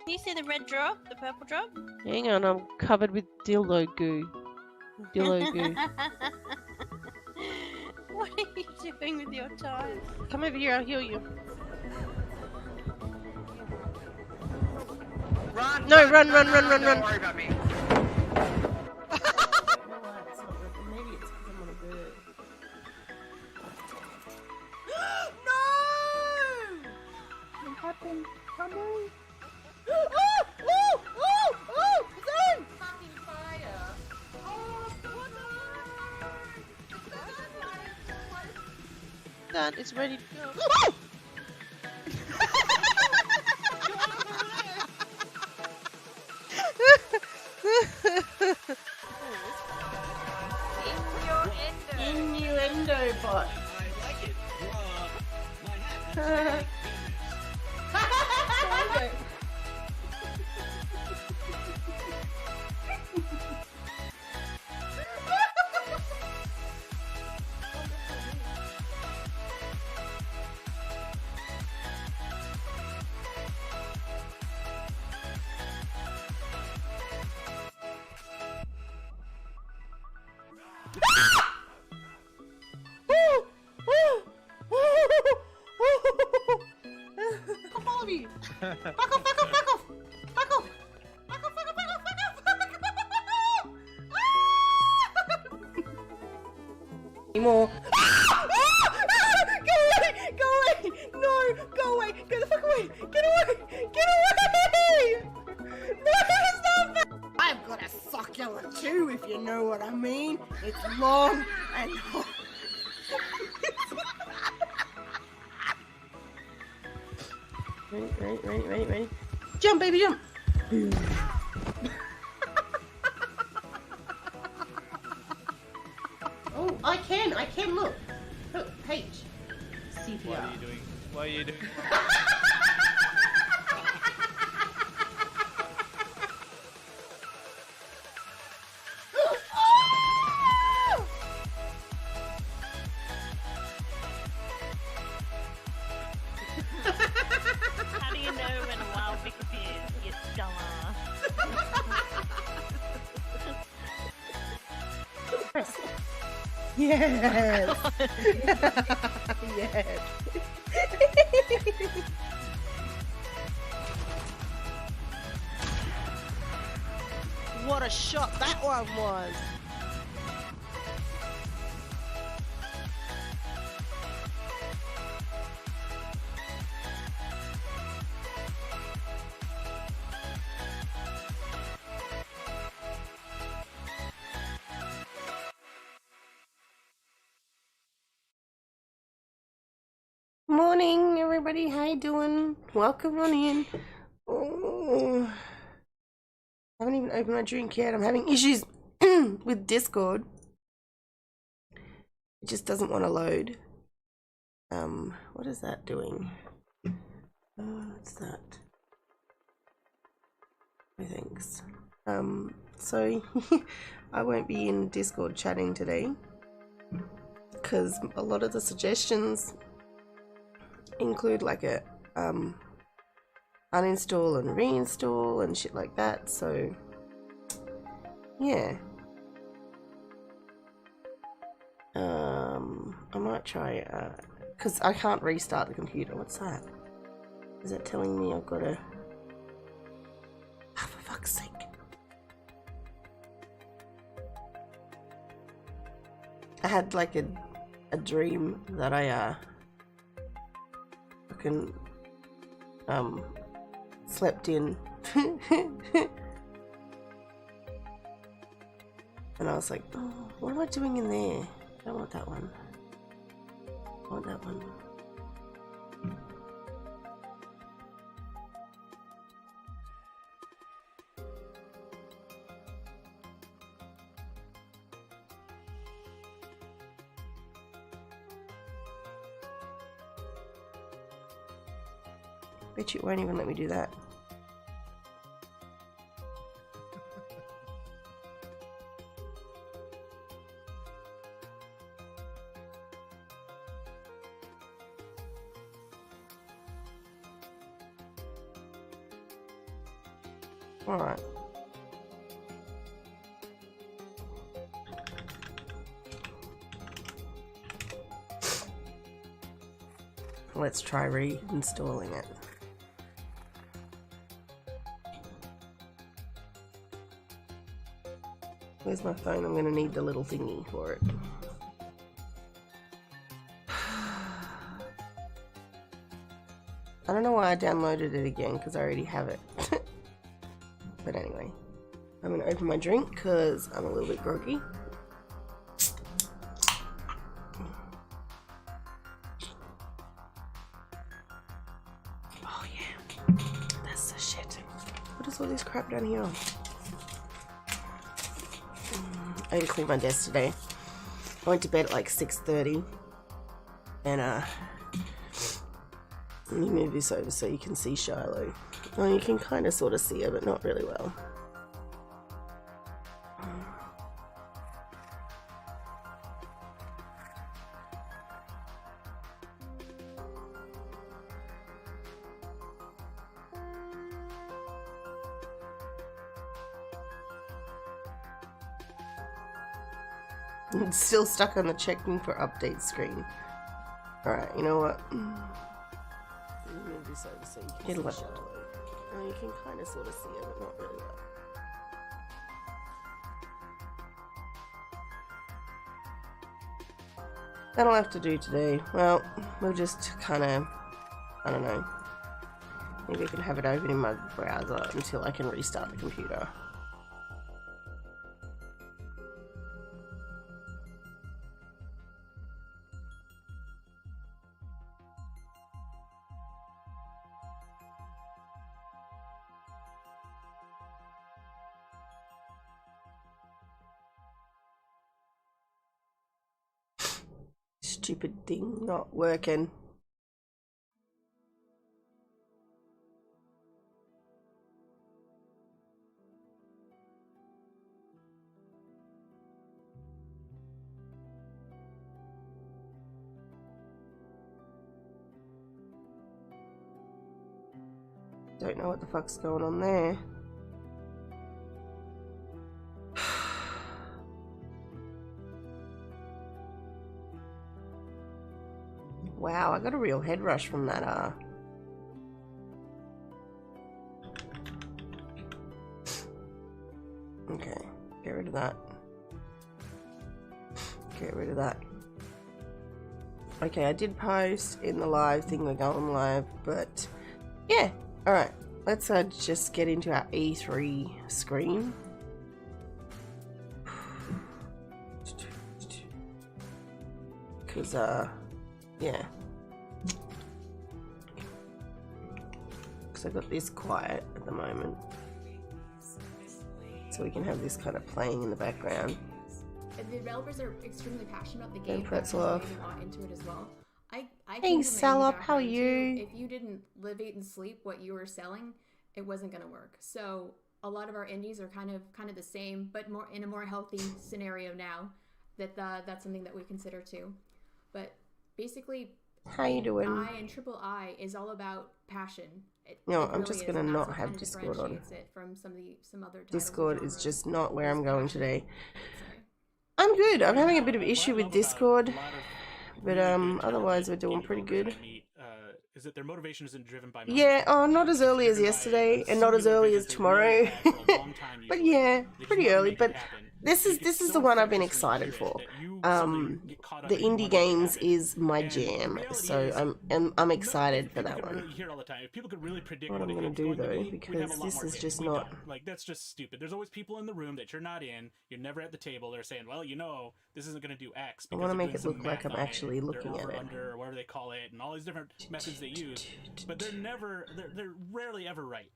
Do you see the red drop? The purple drop? Hang on, I'm covered with dildo goo. Dildo goo. What are you doing with your time? Come over here, I'll heal you. Run! No, run. Don't worry about me. Maybe it's because I'm on a bird. No! What happened? Come on. Zone! Fucking fire! Oh, no! That is ready to go. Innuendo bot. I like it raw. My hat. All of you. Fuck off, fuck off, fuck off. Fuck off. Fuck off, fuck off, fuck off, fuck off. Anymore. Go away! Go away! No! Go away! Get the fuck away! Get away! Get away! No, stop! I've got a succulent too, if you know what I mean. It's long and hot. Ready. Jump, baby, jump! Oh, I can, look. Look, H. CPR. What are you doing? What are you doing? How do you know when a wild pick appears, you dumbass? Yes! Yes! What a shot that one was! Morning, everybody. How you doing? Welcome on in. Oh, I haven't even opened my drink yet. I'm having issues with Discord. It just doesn't want to load. What is that doing? What's that? No thanks. So I won't be in Discord chatting today because a lot of the suggestions include like a uninstall and reinstall and shit like that, so yeah. I might try because I can't restart the computer. What's that? Is that telling me I've got to for fuck's sake. I had like a dream that I fucking slept in and I was like, oh, what am I doing in there? I don't want that one. I want that one. Bet you it won't even let me do that. Alright. Let's try reinstalling it. Where's my phone? I'm going to need the little thingy for it. I don't know why I downloaded it again, because I already have it. But anyway, I'm going to open my drink because I'm a little bit groggy. Oh yeah, that's the shit. What is all this crap down here? I had to clean my desk today. I went to bed at like 6:30 and let me move this over so you can see Shiloh. Well, you can kind of sort of see her, but not really well. It's still stuck on the checking for update screen. Alright, you know what? Let me move this over so you can see Shiloh. Oh, you can kind of sort of see it, but not really well. That'll have to do today. Well, we'll just kind of, I don't know. Maybe I can have it open in my browser until I can restart the computer. Stupid thing not working. Don't know what the fuck's going on there. Wow, I got a real head rush from that, Okay, get rid of that. Get rid of that. Okay, I did post in the live thing, we're going live, but yeah, alright. Let's just get into our E3 screen. Because, yeah. Because I've got this quiet at the moment. So we can have this kind of playing in the background. The developers are extremely passionate about the game. And Pretzel into it as well. Hey, Salop, how are you? If you didn't live, eat, and sleep what you were selling, it wasn't going to work. So a lot of our indies are kind of the same, but more in a more healthy scenario now. That's something that we consider too. But basically, how you doing? I and 𝗕𝗨𝗏 is all about passion. No, I'm just gonna not have Discord on. It from some other Discord is just not where I'm going today. I'm good. I'm having a bit of issue with Discord, but otherwise we're doing pretty good. Is that their motivation isn't driven by yeah, oh, not as early as yesterday and not as early as tomorrow. But yeah, pretty early. But this is the one I've been excited for. The indie games is my jam, so I'm excited for that one. What I'm gonna do though, because this is just not like, that's just stupid. There's always people in the room that you're not in. You're never at the table. They're saying, well, you know, this isn't gonna do X. I want to make it look like I'm actually looking at it. Under, or whatever they call it, and all these different methods they use, but they're rarely ever right.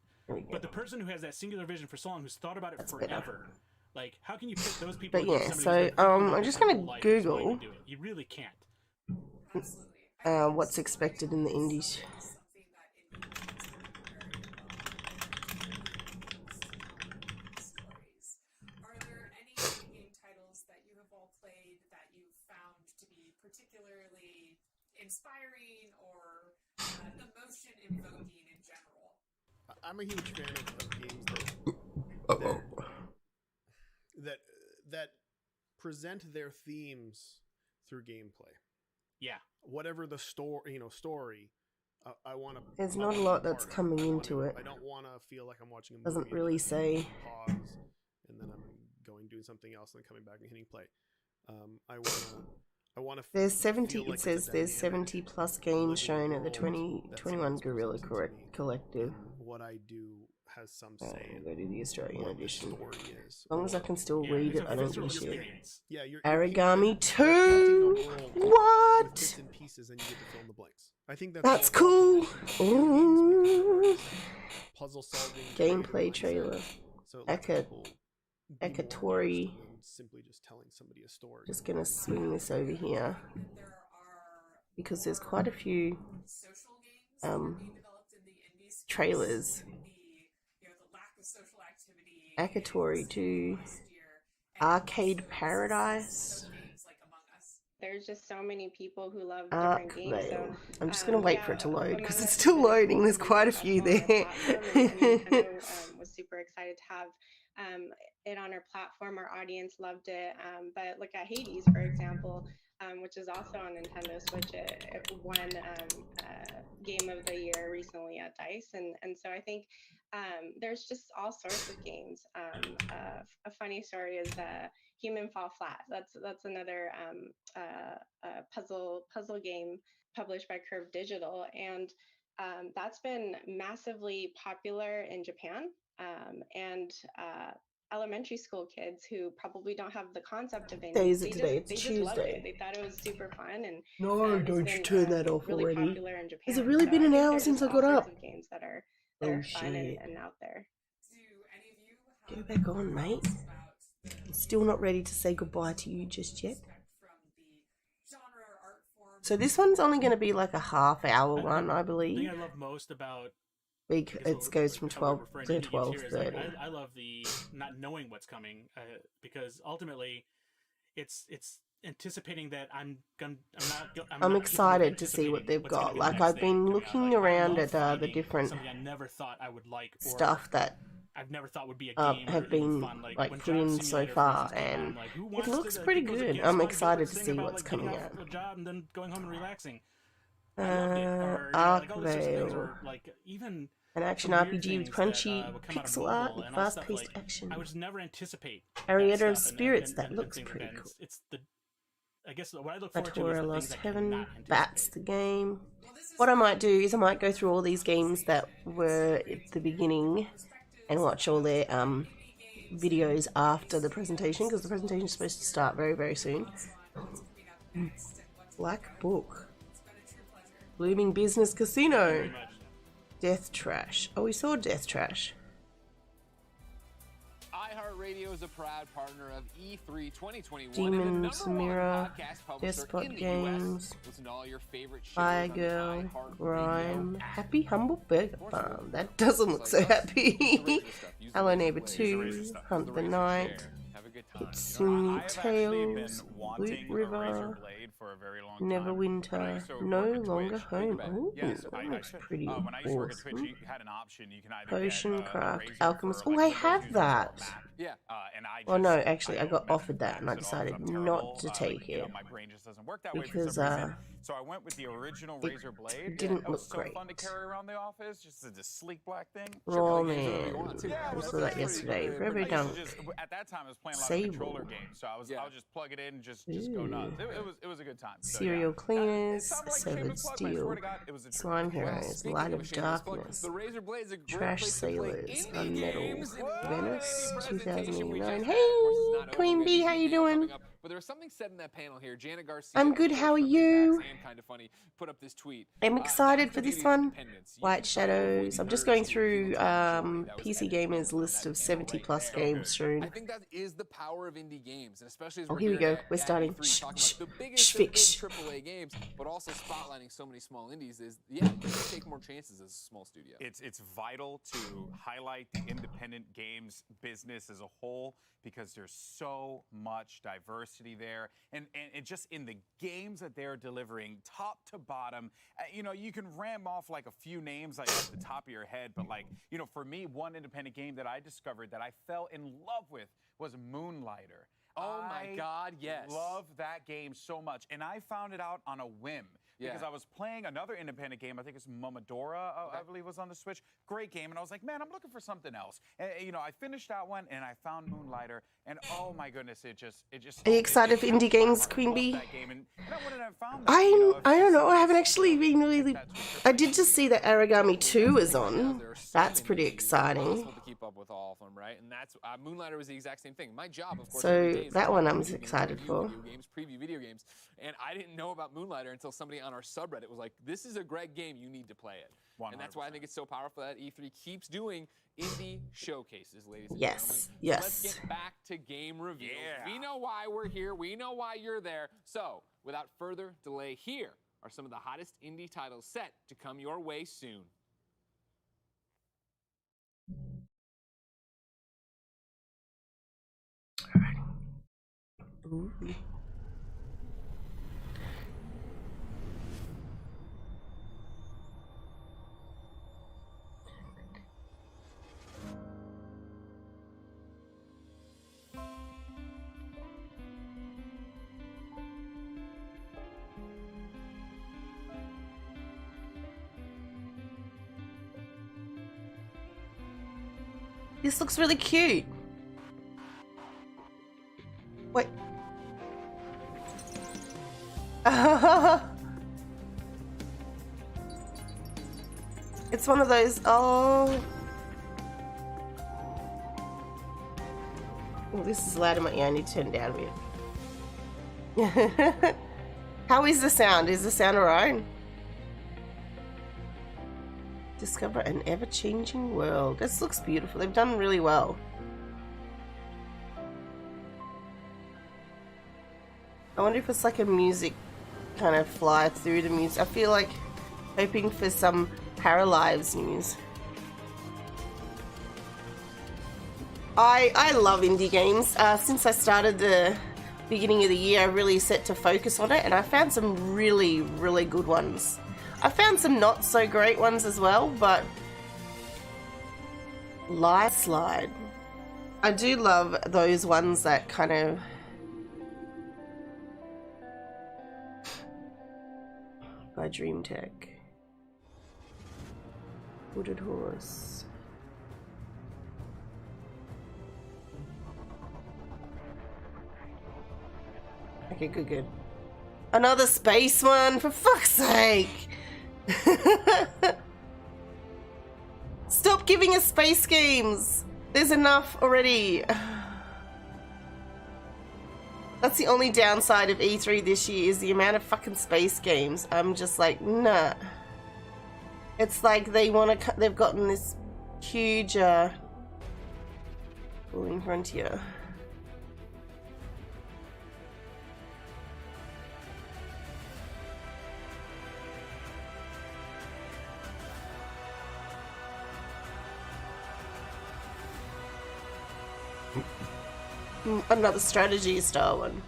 But the person who has that singular vision for so long, who's thought about it forever. Like, how can you pick those people? But yeah, so I'm just gonna Google. You really can't. What's expected in the indies. Are there any game titles that you have all played that you found to be particularly inspiring or emotion invoking in general? I'm a huge fan of games that that present their themes through gameplay. Yeah. Whatever the story, I want to. There's not a lot that's coming into it. I don't want to feel like I'm watching a movie. Doesn't really say. Pause, and then I'm going doing something else, and then coming back and hitting play. I want to. There's 70. It says there's 70 plus games shown at the 2021 Guerrilla Collective. What I do has some say. Go to the Australian edition. Story is. As long as I can still read it, I don't give a shit. Yeah, you're Origami 2. What? Bits and pieces, and you get to fill in the blanks. I think That's cool. Ooh. Puzzle solving. Gameplay trailer. So 𝗘𝗡𝗦𝗦𝗡𝗦. Simply just telling somebody a story. Just gonna swing this over here because there's quite a few trailers. 𝗘𝗡𝗦𝗦𝗡𝗦 2, Arcade Paradise. There's just so many people who love different games. So, I'm just gonna wait for it to load because it's still loading. There's quite a few there. Was super excited to have it on our platform. Our audience loved it. But look at Hades, for example, which is also on Nintendo Switch. It won Game of the Year recently at DICE, and so I think there's just all sorts of games. A funny story is Human Fall Flat. That's another puzzle game published by Curve Digital, and that's been massively popular in Japan. And elementary school kids who probably don't have the concept of Day is it today? It's Tuesday. They thought it was super fun, and no, don't you turn that off really already. Popular in Japan. Has it really been an hour since I got up? Games that are Oh fun shit! and out there. Go back on, mate. I'm still not ready to say goodbye to you just yet. So this one's only going to be like a half-hour one, I believe. The thing I love most about it goes from 12 to 12:30. I love the not knowing what's coming because ultimately, it's anticipating that I'm excited to see what they've got. Like I've been looking around at the different something I never thought I would like stuff that I've never thought would be a game have been fun. like put in so far, and it looks pretty good. I'm excited to see what's coming out. Job and then going home and relaxing. Arkvale. Like even an action RPG with crunchy pixel art and fast-paced action. I would just never anticipate. Arietta of Spirits, that looks pretty cool. It's the, I guess what I look forward to is 𝗓𝗏 the Lost things Heaven, Bats the game. What I might do is I might go through all these games that were at the beginning and watch all their videos after the presentation, because the presentation is supposed to start very, very soon. Black Book. Blooming Business Casino. Death Trash. Oh, we saw Death Trash. iHeartRadio is a proud partner of E3 2021 Demons Mirror, Despot Games, Fire Girl, Grime, Happy Humble Burger Farm. That doesn't look so happy. Hello Neighbor 2, Hunt the Night, Kitsune Tales, Loot River, Neverwinter, No Longer Home. Oh, that looks pretty awesome. Potion Craft, Alchemist. Oh, I have that. Well, no, actually, I got offered that and I decided not to take it because so I went with the original Razor Blade. It didn't look so great. Fun to carry around the office, just a sleek black thing. Raw Man. I saw that yesterday. Revo Dunk. At that time, I was playing a lot of controller games, so I would just plug it in and just go nuts. It was a good time. So, Serial Cleaners, Severed Steel, Slime Heroes, Light of Darkness, Trash Sailors, Unmetal, Venice, 2009. Hey, Queen Bee, how you doing? But there was something said in that panel here. Janet Garcia. I'm good. How are you? Kind of funny. Put up this tweet. I'm excited for this one. White Shadows. I'm just going through PC Gamer's list of 70 plus games soon. I think that is the power of indie games, and especially as oh, here we go. We're starting. The biggest AAA games, but also spotlighting so many small indies is you take more chances as a small studio. It's vital to highlight the independent games business as a whole because there's so much diversity diversity there, and just in the games that they're delivering, top to bottom. You know, you can ram off like a few names like off the top of your head, but like, you know, for me, one independent game that I discovered that I fell in love with was Moonlighter. Oh my God, yes. Love that game so much. And I found it out on a whim. Because I was playing another independent game, I think it's Momodora, I believe was on the Switch. Great game, and I was like, man, I'm looking for something else. And, you know, I finished that one, and I found Moonlighter, and oh my goodness, it just. Are you excited for indie games, Queen Bee? I don't know. I haven't actually been really. I did just see that Origami 2 is on. That's pretty exciting. To keep up with all of them, right? And that's Moonlighter was the exact same thing. My job, of course. So that one I'm excited for. Preview video games, and I didn't know about Moonlighter until somebody on our subreddit was like, "This is a great game. You need to play it." 100%. And that's why I think it's so powerful that E3 keeps doing indie showcases, ladies and gentlemen. Yes. Let's get back to game reviews. We know why we're here. We know why you're there. So, without further delay, here are some of the hottest indie titles set to come your way soon. Ooh. This looks really cute. Wait. It's one of those, oh, this is loud in my ear. I need to turn it down a bit. How is the sound? Is the sound alright? Discover an ever-changing world. This looks beautiful. They've done really well. I wonder if it's like a music kind of fly through the music. I feel like hoping for some Paralives news. I love indie games. Since I started the beginning of the year, I really set to focus on it, and I found some really, really good ones. I found some not so great ones as well, but Life Slide. I do love those ones that kind of by Dream Tech. Wooded Horse. Okay, good. Another space one, for fuck's sake! Stop giving us space games! There's enough already. That's the only downside of E3 this year, is the amount of fucking space games. I'm just like, nah. It's like they've gotten this huge Falling Frontier. Another strategy style one.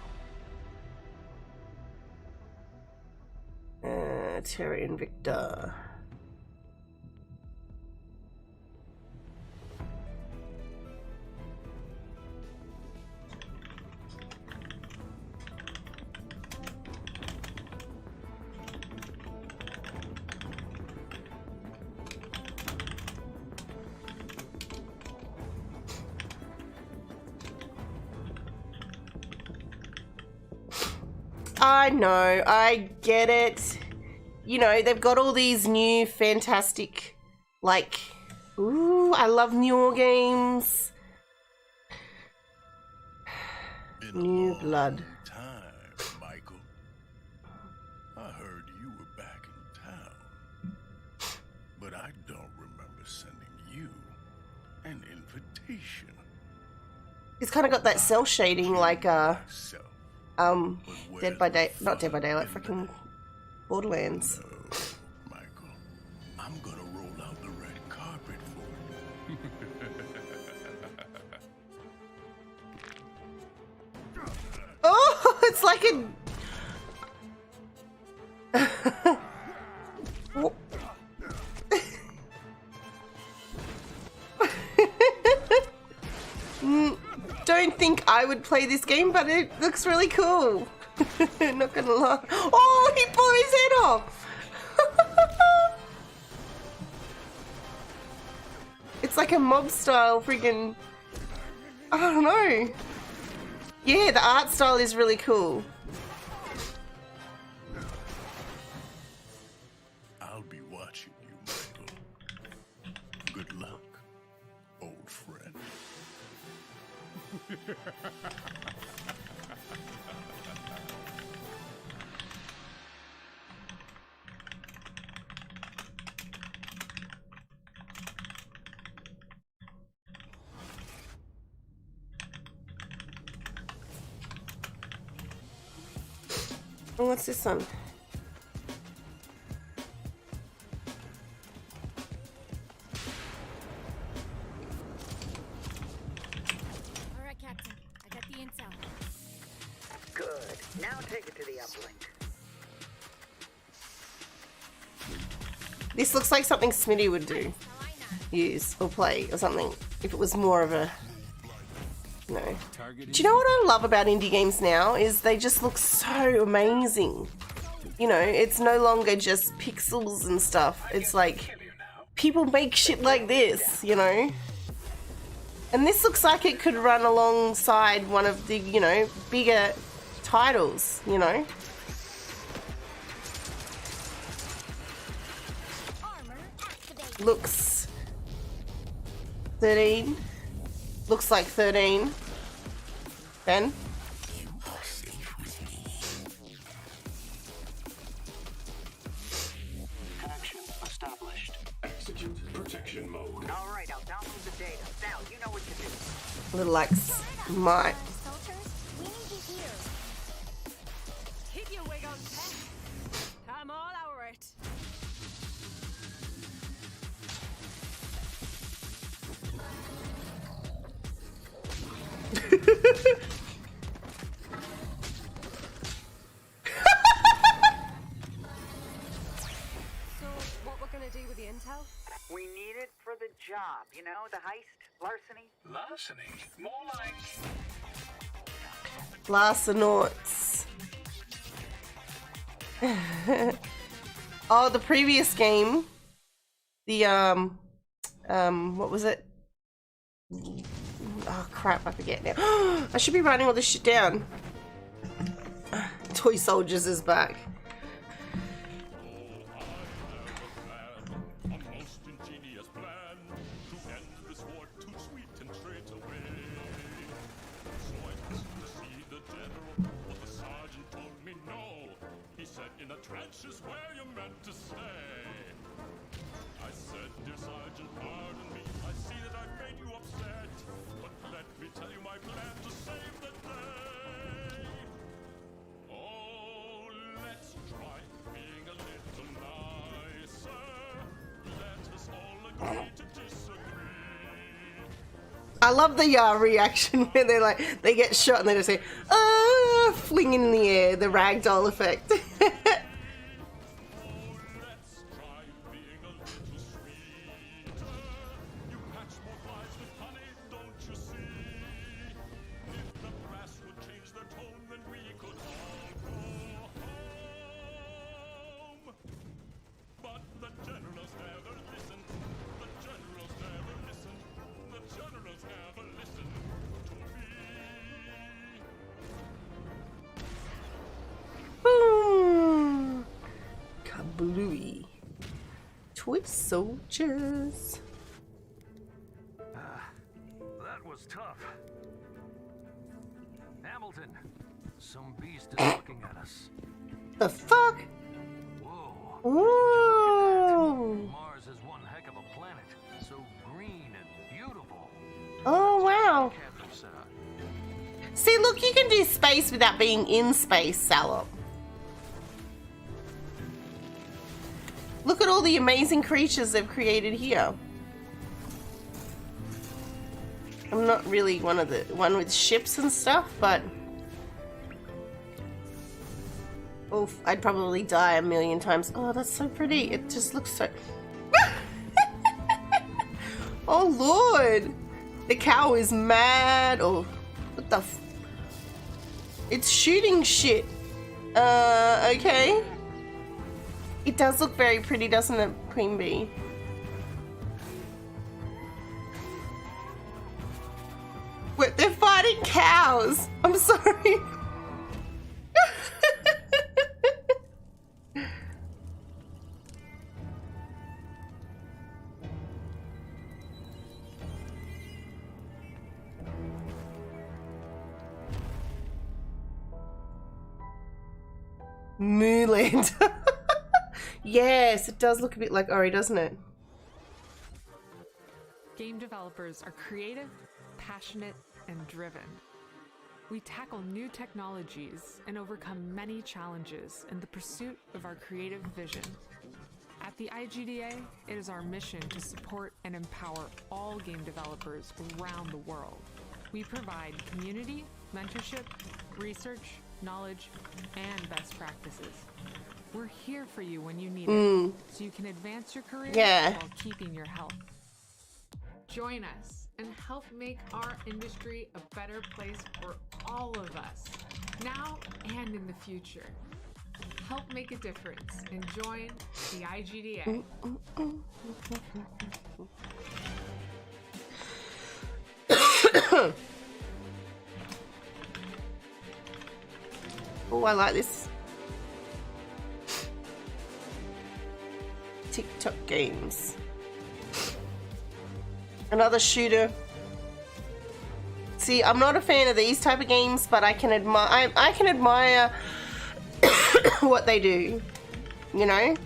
Terra Invicta. I know, I get it. You know, they've got all these new fantastic, like, ooh, I love newer games. New Blood. Time, Michael. I heard you were back in town, but I don't remember sending you an invitation. It's kind of got that cell shading, like Dead by Day, not Dead by Daylight, freaking Borderlands. No, Michael, I'm gonna roll out the red carpet for you. Oh! like a... Don't think I would play this game, but it looks really cool. Not gonna lie. Oh, he blew his head off. It's like a mob style freaking... I don't know. Yeah, the art style is really cool. I'll be watching you, Michael. Good luck, old friend. What's this one? All right, Captain. I got the intel. Good. Now take it to the uplink. This looks like something Smitty would do. Use or play or something. If it was more of a... No. Do you know what I love about indie games now is they just look so amazing. You know, it's no longer just pixels and stuff. It's like people make shit like this, you know. And this looks like it could run alongside one of the, you know, bigger titles, you know. Looks 13. Looks like 13. Ben? Connection established. Execute protection mode. All right, I'll download the data. Now, you know what to do. Little like my... Keep your wig on tight. I'm all over it. So, what we're gonna do with the intel? We need it for the job, you know, the heist, larceny. Larceny? More like... Larcenauts. Oh, the previous game. The, what was it? Oh crap, I forget now. I should be writing all this shit down. Toy Soldiers is back. Trenches where you're meant to stay. I said, dear Sergeant, pardon me. I see that I've made you upset. But let me tell you my plan to save the day. Oh, let's try being a little nicer. Let us all agree to disagree. I love the reaction where they're like, they get shot and they just say, flinging in the air, the ragdoll effect. Boom! Kablooey. Toy Soldiers. That was tough. Hamilton, some beast is looking at us. The fuck? Whoa. Whoa! Mars is one heck of a planet. So green and beautiful. Oh, wow. Captain said See, look, you can do space without being in space, Salop. Look at all the amazing creatures they've created here. I'm not really one with ships and stuff, but Oof, I'd probably die a million times. Oh, that's so pretty. It just looks so... Oh, Lord. The cow is mad. Oh, what the f... It's shooting shit. Okay. It does look very pretty, doesn't it, Queen Bee? Wait, they're fighting cows. I'm sorry. Mooland. Yes, it does look a bit like Ori, doesn't it? Game developers are creative, passionate, and driven. We tackle new technologies and overcome many challenges in the pursuit of our creative vision. At the IGDA, it is our mission to support and empower all game developers around the world. We provide community, mentorship, research, knowledge, and best practices. We're here for you when you need it, so you can advance your career while keeping your health. Join us and help make our industry a better place for all of us, now and in the future. Help make a difference and join the IGDA. Oh, I like this. TikTok games. Another shooter. See, I'm not a fan of these type of games, but I can admire. I can admire what they do. You know.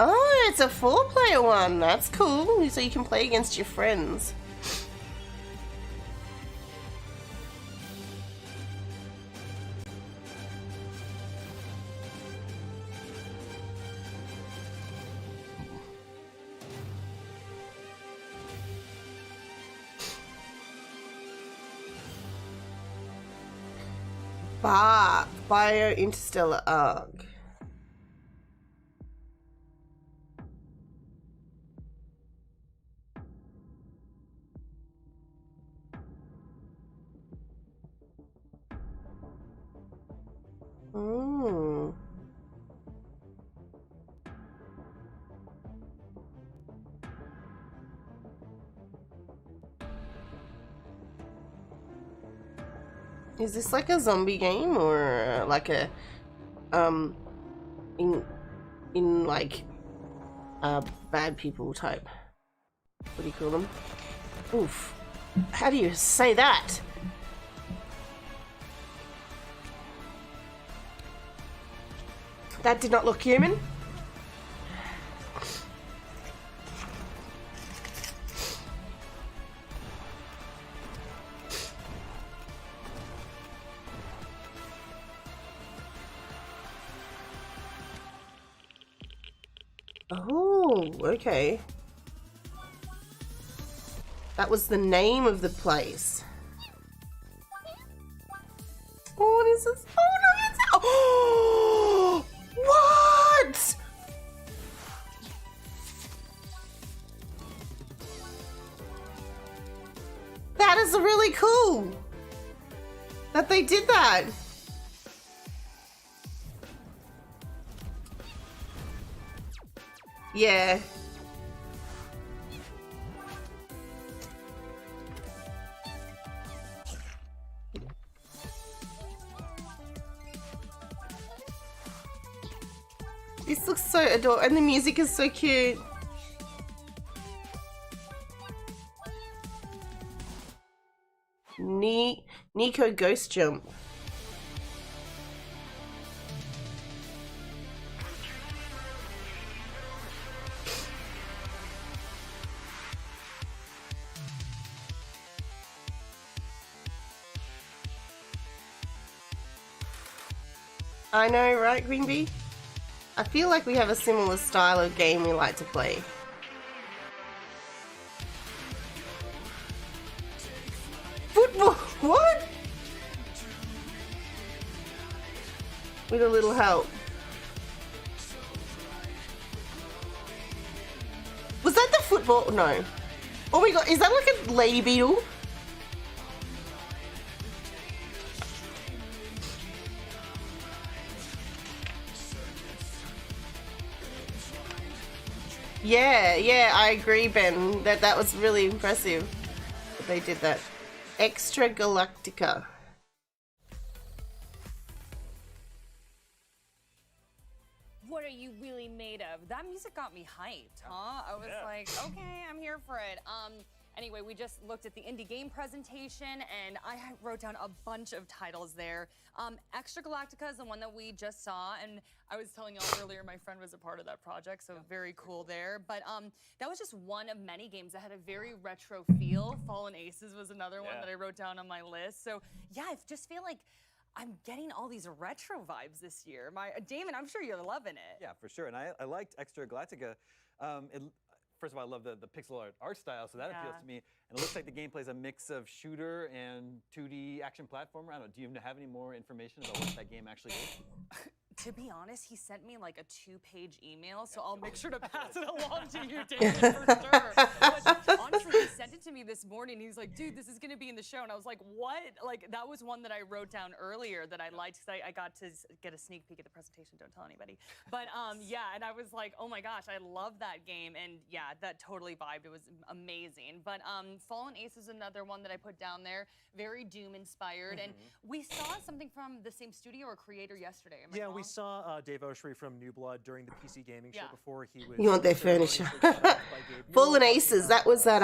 Oh, it's a 4-player one. That's cool. So you can play against your friends. Bio Interstellar Arc. Oh. Is this like a zombie game or like a in like bad people type? What do you call them? Oof. How do you say that? That did not look human. Oh, okay. That was the name of the place. Oh, what is this? Oh no, it's oh, what? That is really cool that they did that. Yeah. This looks so adorable, and the music is so cute. Nico Ghost Jump. I know, right, Green Bee? I feel like we have a similar style of game we like to play. Football! What? With a little help. Was that the football? No. Oh my god, is that like a lady beetle? Yeah, I agree, Ben. That was really impressive that they did that. 𝗘𝗏𝗏𝗘𝗏𝗧. What are you really made of? That music got me hyped, huh? I was like, okay, I'm here for it. Anyway, we just looked at the indie game presentation, and I wrote down a bunch of titles there. 𝗘𝗏𝗏𝗘𝗏𝗧 is the one that we just saw, and I was telling y'all earlier my friend was a part of that project, so very cool there. But that was just one of many games that had a very retro feel. Fallen Aces was another one that I wrote down on my list. So yeah, I just feel like I'm getting all these retro vibes this year. Damon, I'm sure you're loving it. Yeah, for sure. And I liked 𝗘𝗏𝗏𝗘𝗏𝗧. First of all, I love the pixel art style, so that appeals to me. And it looks like the gameplay is a mix of shooter and 2D action platformer. I don't know, do you have any more information about what that game actually is? To be honest, he sent me like a 2-page email, so I'll make sure to pass it along to you, David, for sure. But honestly, he sent it to me this morning. He's like, dude, this is going to be in the show. And I was like, what? Like, that was one that I wrote down earlier that I liked, because I got to get a sneak peek at the presentation. Don't tell anybody. But yeah, and I was like, oh my gosh, I love that game. And yeah, that totally vibed. It was amazing. But Fallen Ace is another one that I put down there. Very Doom-inspired. And we saw something from the same studio or creator yesterday. Am I wrong? We saw 𝗕𝗏𝗏𝗏𝗏 from New Blood during the PC gaming show before he was... You want their furniture. Fallen Aces, that was that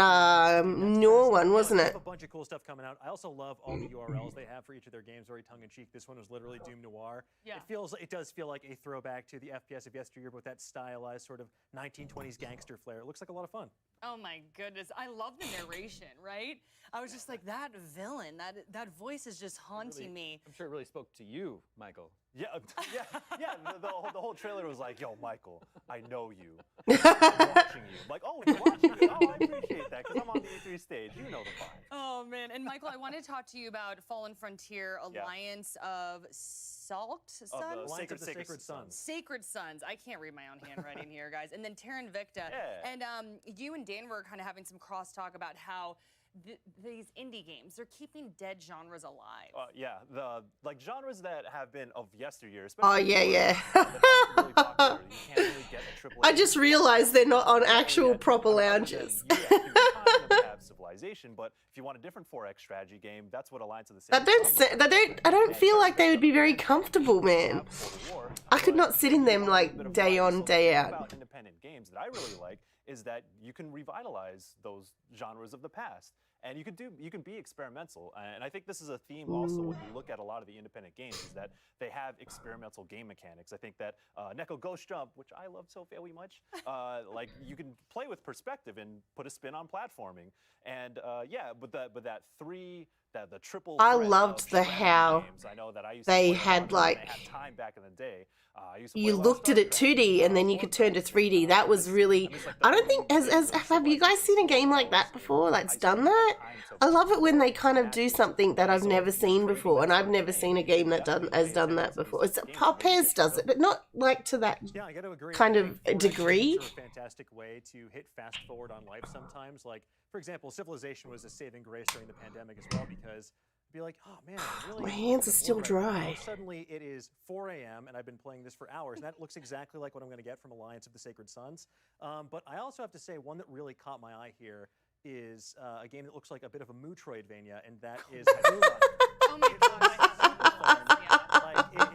Noor one, wasn't it? A bunch of cool stuff coming out. I also love all the URLs they have for each of their games, very tongue-in-cheek. This one was literally Doom Noir. Yeah. It does feel like a throwback to the FPS of yesteryear, but with that stylized sort of 1920s gangster flair. It looks like a lot of fun. Oh my goodness, I love the narration, right? I was just like, that villain, that voice is just haunting me. I'm sure it really spoke to you, Michael. Yeah. The whole trailer was like, yo, Michael, I know you. I'm watching you. I'm like, oh, you're watching me. Oh, I appreciate that, because I'm on the E3 stage. You know the vibe. Oh, man. And Michael, I want to talk to you about Fallen Frontier Alliance of Salt Sons? Sacred Sons. Sacred Sons. I can't read my own handwriting here, guys. And then Terra Invicta. Yeah. And you and Dan were kind of having some crosstalk about how these indie games, they're keeping dead genres alive. Yeah, the genres that have been of yesteryear. Oh, yeah. I just realized they're not on actual proper lounges. You can have Civilization, but if you want a different 4X strategy game, that's what Alliance of the Sacred I don't feel like they would be very comfortable, man. I could not sit in them like day on, day out. About independent games that I really like is that you can revitalize those genres of the past. And you can be experimental, and I think this is a theme also when you look at a lot of the independent games, is that they have experimental game mechanics. I think that Neko Ghost Jump, which I love so very much, like you can play with perspective and put a spin on platforming, and but the triple. I loved how games. I know that I used they to had like they had time back in the day. You looked at it 2D and then you could turn to 3D. That was really, I don't think, have you guys seen a game like that before that's done that? I love it when they kind of do something that I've never seen before, and I've never seen a game that has done that before. 𝗕𝗏𝗏𝗘𝗏𝗧 does it, but not like to that kind of degree. A fantastic way to hit fast forward on life sometimes. Like, for example, Civilization was a saving grace during the pandemic as well, because be like, oh man, really, my hands are still dry. Oh, suddenly it is 4 a.m. and I've been playing this for hours, and that looks exactly like what I'm going to get from Alliance of the Sacred Sons. But I also have to say, one that really caught my eye here is a game that looks like a bit of a Metroidvania, and that is Moonlight. Oh my god.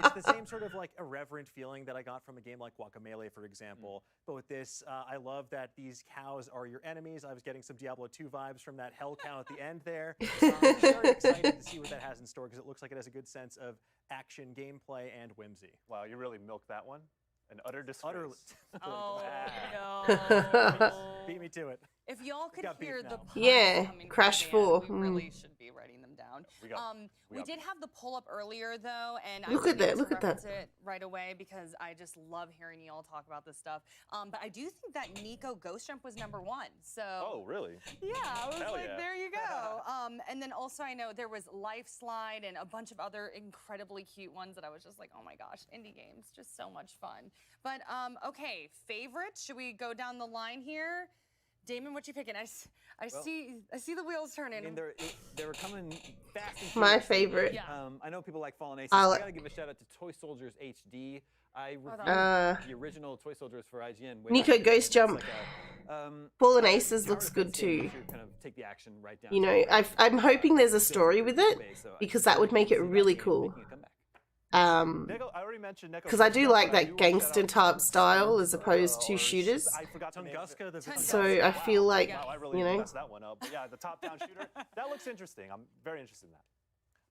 It's the same sort of like irreverent feeling that I got from a game like Guacamelee, for example. But with this, I love that these cows are your enemies. I was getting some Diablo 2 vibes from that hell cow at the end there. I'm very excited to see what that has in store, because it looks like it has a good sense of action, gameplay, and whimsy. Wow, you really milked that one. An utter disgrace. Oh, no. Beat me to it. If y'all could hear the puns Yeah, coming from Crash Dan, 4. we really should be writing them down. We did have the pull up earlier though, and Look I at that, wanted to look at that. reference it right away because I just love hearing y'all talk about this stuff. But I do think that Nico Ghost Jump was #1. So. Oh, really? Yeah, I was Hell like, yeah. there you go. And then also I know there was Life Slide and a bunch of other incredibly cute ones that I was just like, oh my gosh, indie games, just so much fun. But okay, favorites. Should we go down the line here? Damon, what you picking? I see the wheels turning. I mean, they were coming fast and My furious. favorite. I know people like Fallen Aces. I I like- gotta give a shout out to Toy Soldiers HD. I reviewed Uh, the original Toy Soldiers for IGN. way Nico back then. Ghost It's Jump. like a, Fallen tower Aces looks defense good game too. to kind of take the action right down You to know, the I'm hoping there's a story with it because that would make it really cool. I already mentioned Neko Because I do Ghost like Jump, but I that do gangster type style as opposed to shooters. I forgot to name it. So I feel like, Wow, I really you know, messed that one up. But yeah, the top-down shooter, that looks interesting. I'm very interested in that.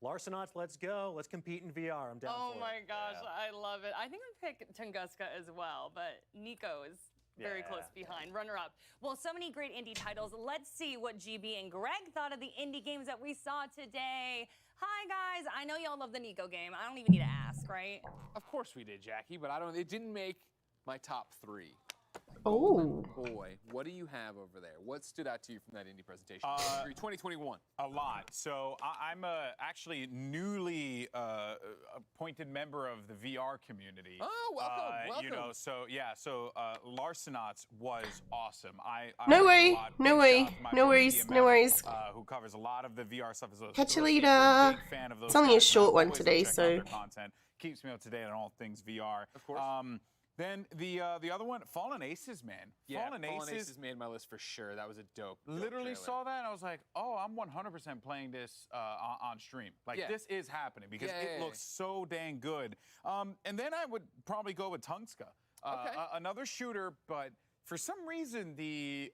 Larcenauts, let's go. Let's compete in VR. I'm down Oh for it. my gosh, I love it. I think I'd pick Tunguska as well, but Nico is very close behind, runner-up. Well, so many great indie titles. Let's see what GB and Greg thought of the indie games that we saw today. Hi guys, I know y'all love the Nico game. I don't even need to ask, right? Of course we did, Jackie, but it didn't make my top 3. Oh. Boy, what do you have over there? What stood out to you from that indie presentation? 2021. A lot. So I'm actually newly appointed member of the VR community. Oh, welcome. You know, so yeah, so Larcenauts was awesome. No liked it a way, lot. no Big way, shout out to my no friend worries, DMF, no worries. Who covers a lot of the VR stuff. Is a 𝗕𝗨𝗦𝗦. big fan of those It's only a guys, and I short one always go today, check out so. their content. Keeps me up to date on all things VR. Of course. Then the other one, Fallen Aces, man. Yeah, Fallen Aces made my list for sure. That was a dope. Literally trailer. saw that and I was like, oh, I'm 100% playing this on stream. Like, Yeah. this is happening because Yeah, it yeah, looks so dang good. And then I would probably go with 𝗘𝗏𝗏. Okay. Another shooter, but for some reason, the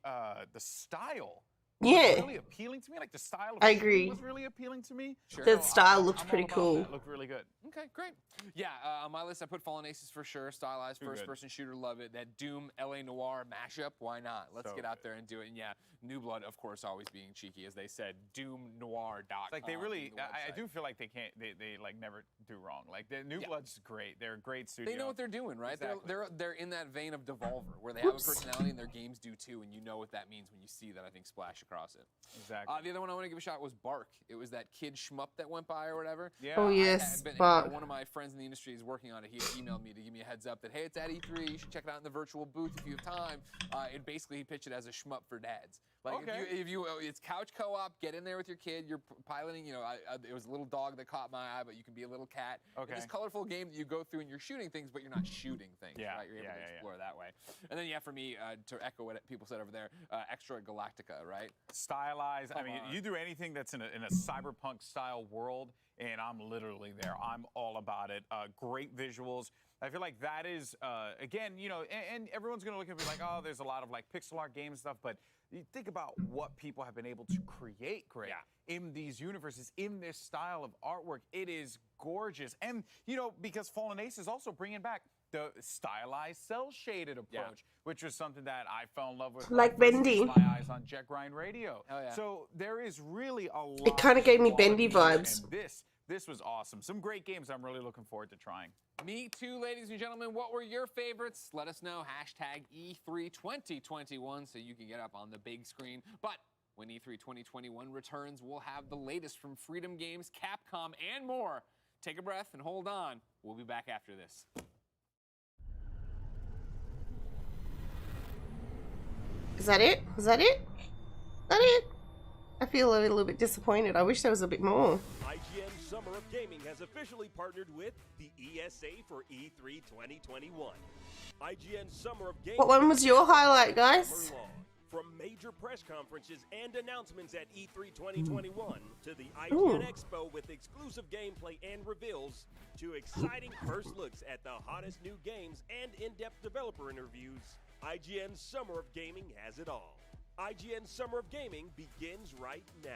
style Yeah. was really appealing to me. Like, the style of I shooting agree. was really appealing to me. Sure. The So style looks I'm all pretty about cool. that. It looked really good. Okay, great. Yeah, on my list, I put Fallen Aces for sure. Stylized Too good. first-person shooter, love it. That Doom LA Noire mashup, why not? Let's So get out there and do it. And yeah, New Blood, of course, always being cheeky, as they said, doomnoir.com. Like, they really, the I website. do feel like they like never do wrong. Like, the New Blood's great. They're a great studio. They know what they're doing, right? Exactly. They're in that vein of Devolver, where they have a Oops. personality and their games do too, and you know what that means when you see that, I think, splash across it. Exactly. The other one I want to give a shot was Bark. It was that kid shmup that went by or whatever. Yeah. Oh, I yes, had been- Bark. One of my friends in the industry is working on it. He had emailed me to give me a heads up that, hey, it's at E3. You should check it out in the virtual booth if you have time. And basically, he pitched it as a shmup for dads. Like, Okay. if you it's couch co-op, get in there with your kid. You're piloting, you know, it was a little dog that caught my eye, but you can be a little cat. Okay. It's this colorful game that you go through and you're shooting things, but you're not shooting things, Yeah, right? You're able yeah, to yeah, yeah. explore that way. And then, yeah, for me, to echo what people said over there, Extra Galactica, right? Stylized. I Come mean, on. you do anything that's in a cyberpunk style world, and I'm literally there. I'm all about it. Great visuals. I feel like that is, again, you know, and everyone's going to look at me like, oh, there's a lot of like pixel art game stuff, but you think about what people have been able to create great in these universes, in this style of artwork. It is gorgeous. And, you know, because Fallen Ace is also bringing back the stylized cell-shaded approach, which was something that I fell in love with. Like first Bendy. My Eyes on Jet Grind Radio. Oh, yeah. So there is really a lot. It kind of gave me quality Bendy here, vibes. and this was awesome. Some great games I'm really looking forward to trying. Me too, ladies and gentlemen. What were your favorites? Let us know. Hashtag E3 2021 so you can get up on the big screen. But when E3 2021 returns, we'll have the latest from Freedom Games, Capcom, and more. Take a breath and hold on. We'll be back after this. Is that it? Was that it? Is that it? I feel a little bit disappointed. I wish there was a bit more. IGN Summer of Gaming has officially partnered with the ESA for E3 2021. IGN Summer of Gaming. What one was your highlight, guys? Summer long. From major press conferences and announcements at E3 2021 to the IGN Expo with exclusive gameplay and reveals to exciting first looks at the hottest new games and in-depth developer interviews, IGN Summer of Gaming has it all. IGN Summer of Gaming begins right now.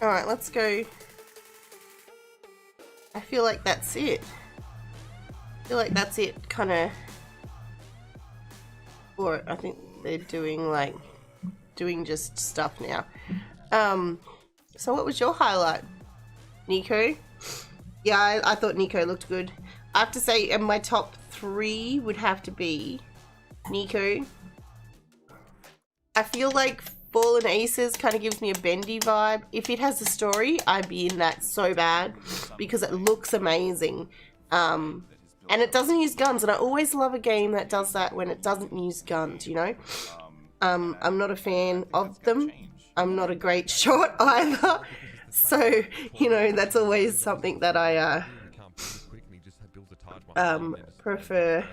Alright, let's go. I feel like that's it. I feel like that's it, kind of. or I think they're doing just stuff now. So what was your highlight, Nico? Yeah, I thought Nico looked good. I have to say, my top 3 would have to be Nico. I feel like Fallen Aces kind of gives me a Bendy vibe. If it has a story, I'd be in that so bad because it looks amazing. And it doesn't use guns, and I always love a game that does that when it doesn't use guns, you know? I'm not a fan of them. I'm not a great shot either. So, you know, that's always something that I prefer.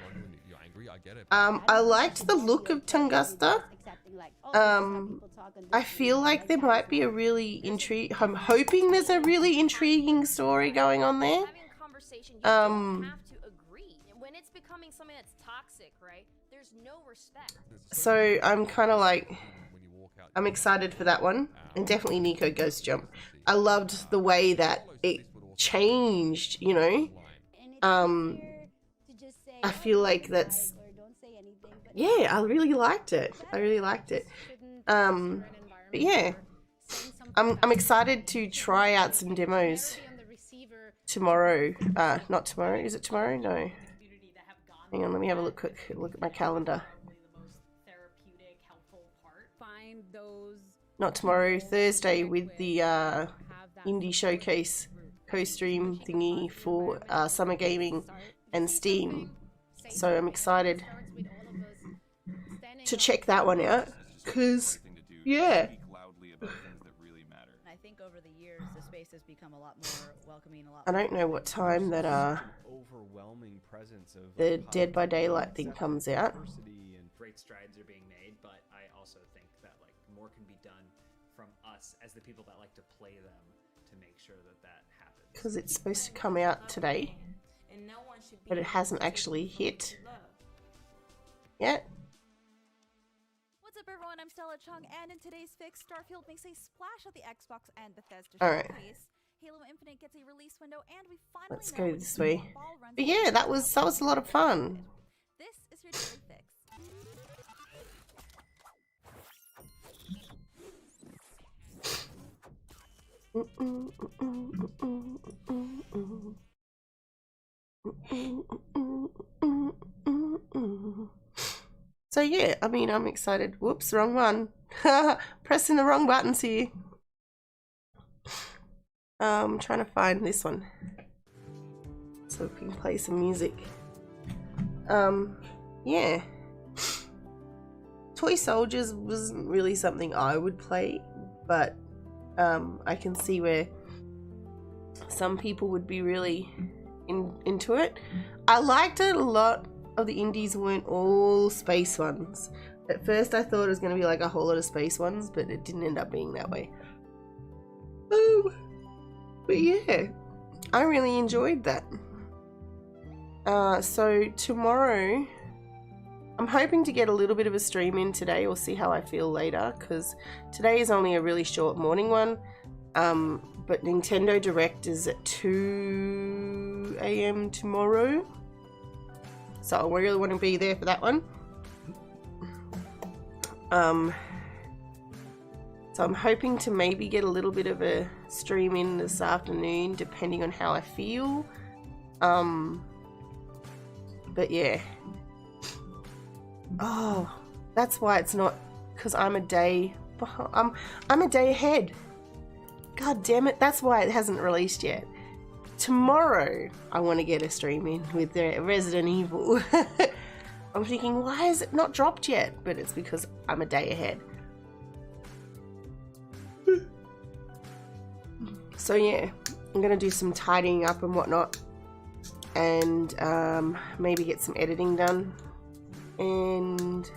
I liked the look of Tunguska. I feel like there might be a really I'm hoping there's a really intriguing story going on there. So I'm kind of like, I'm excited for that one, and definitely Nico Ghost Jump. I loved the way that it changed, you know. I feel like that's, yeah, I really liked it. I really liked it. But yeah, I'm excited to try out some demos tomorrow. Not tomorrow. Is it tomorrow? No. Hang on, let me have a quick look at my calendar. Not tomorrow, Thursday, with the indie showcase co-stream thingy for summer gaming and Steam. So I'm excited to check that one out, because yeah. I think over the years the space has become a lot more welcoming, I don't know what time that overwhelming presence of the Dead by Daylight thing comes out. And great strides are being made, but I also think that like more can be done from us as the people that like to play them to make sure that that happens. Because it's supposed to come out today, but it hasn't actually hit yet. What's up, everyone? I'm Stella Chung, and in today's fix, Starfield makes a splash at the Xbox and Bethesda showcase. Halo Infinite gets a release window, and we finally Let's go this way. But yeah, that was a lot of fun. This is your daily fix. So yeah, I mean, I'm excited. Whoops, wrong one. Pressing the wrong buttons here. I'm trying to find this one so we can play some music. Yeah. Toy Soldiers wasn't really something I would play, but I can see where some people would be really into it. I liked it a lot. Of the indies weren't all space ones. At first I thought it was going to be like a whole lot of space ones, but it didn't end up being that way. But yeah, I really enjoyed that. So tomorrow, I'm hoping to get a little bit of a stream in today. We'll see how I feel later, because today is only a really short morning one. But Nintendo Direct is at 2 AM tomorrow. So I really want to be there for that one. So I'm hoping to maybe get a little bit of a stream in this afternoon, depending on how I feel. But yeah. Oh, that's why it's not, because I'm a day behind. I'm a day ahead. God damn it, that's why it hasn't released yet. Tomorrow, I want to get a stream in with the Resident Evil. I'm thinking, why is it not dropped yet? But it's because I'm a day ahead. So yeah, I'm going to do some tidying up and whatnot. And maybe get some editing done. And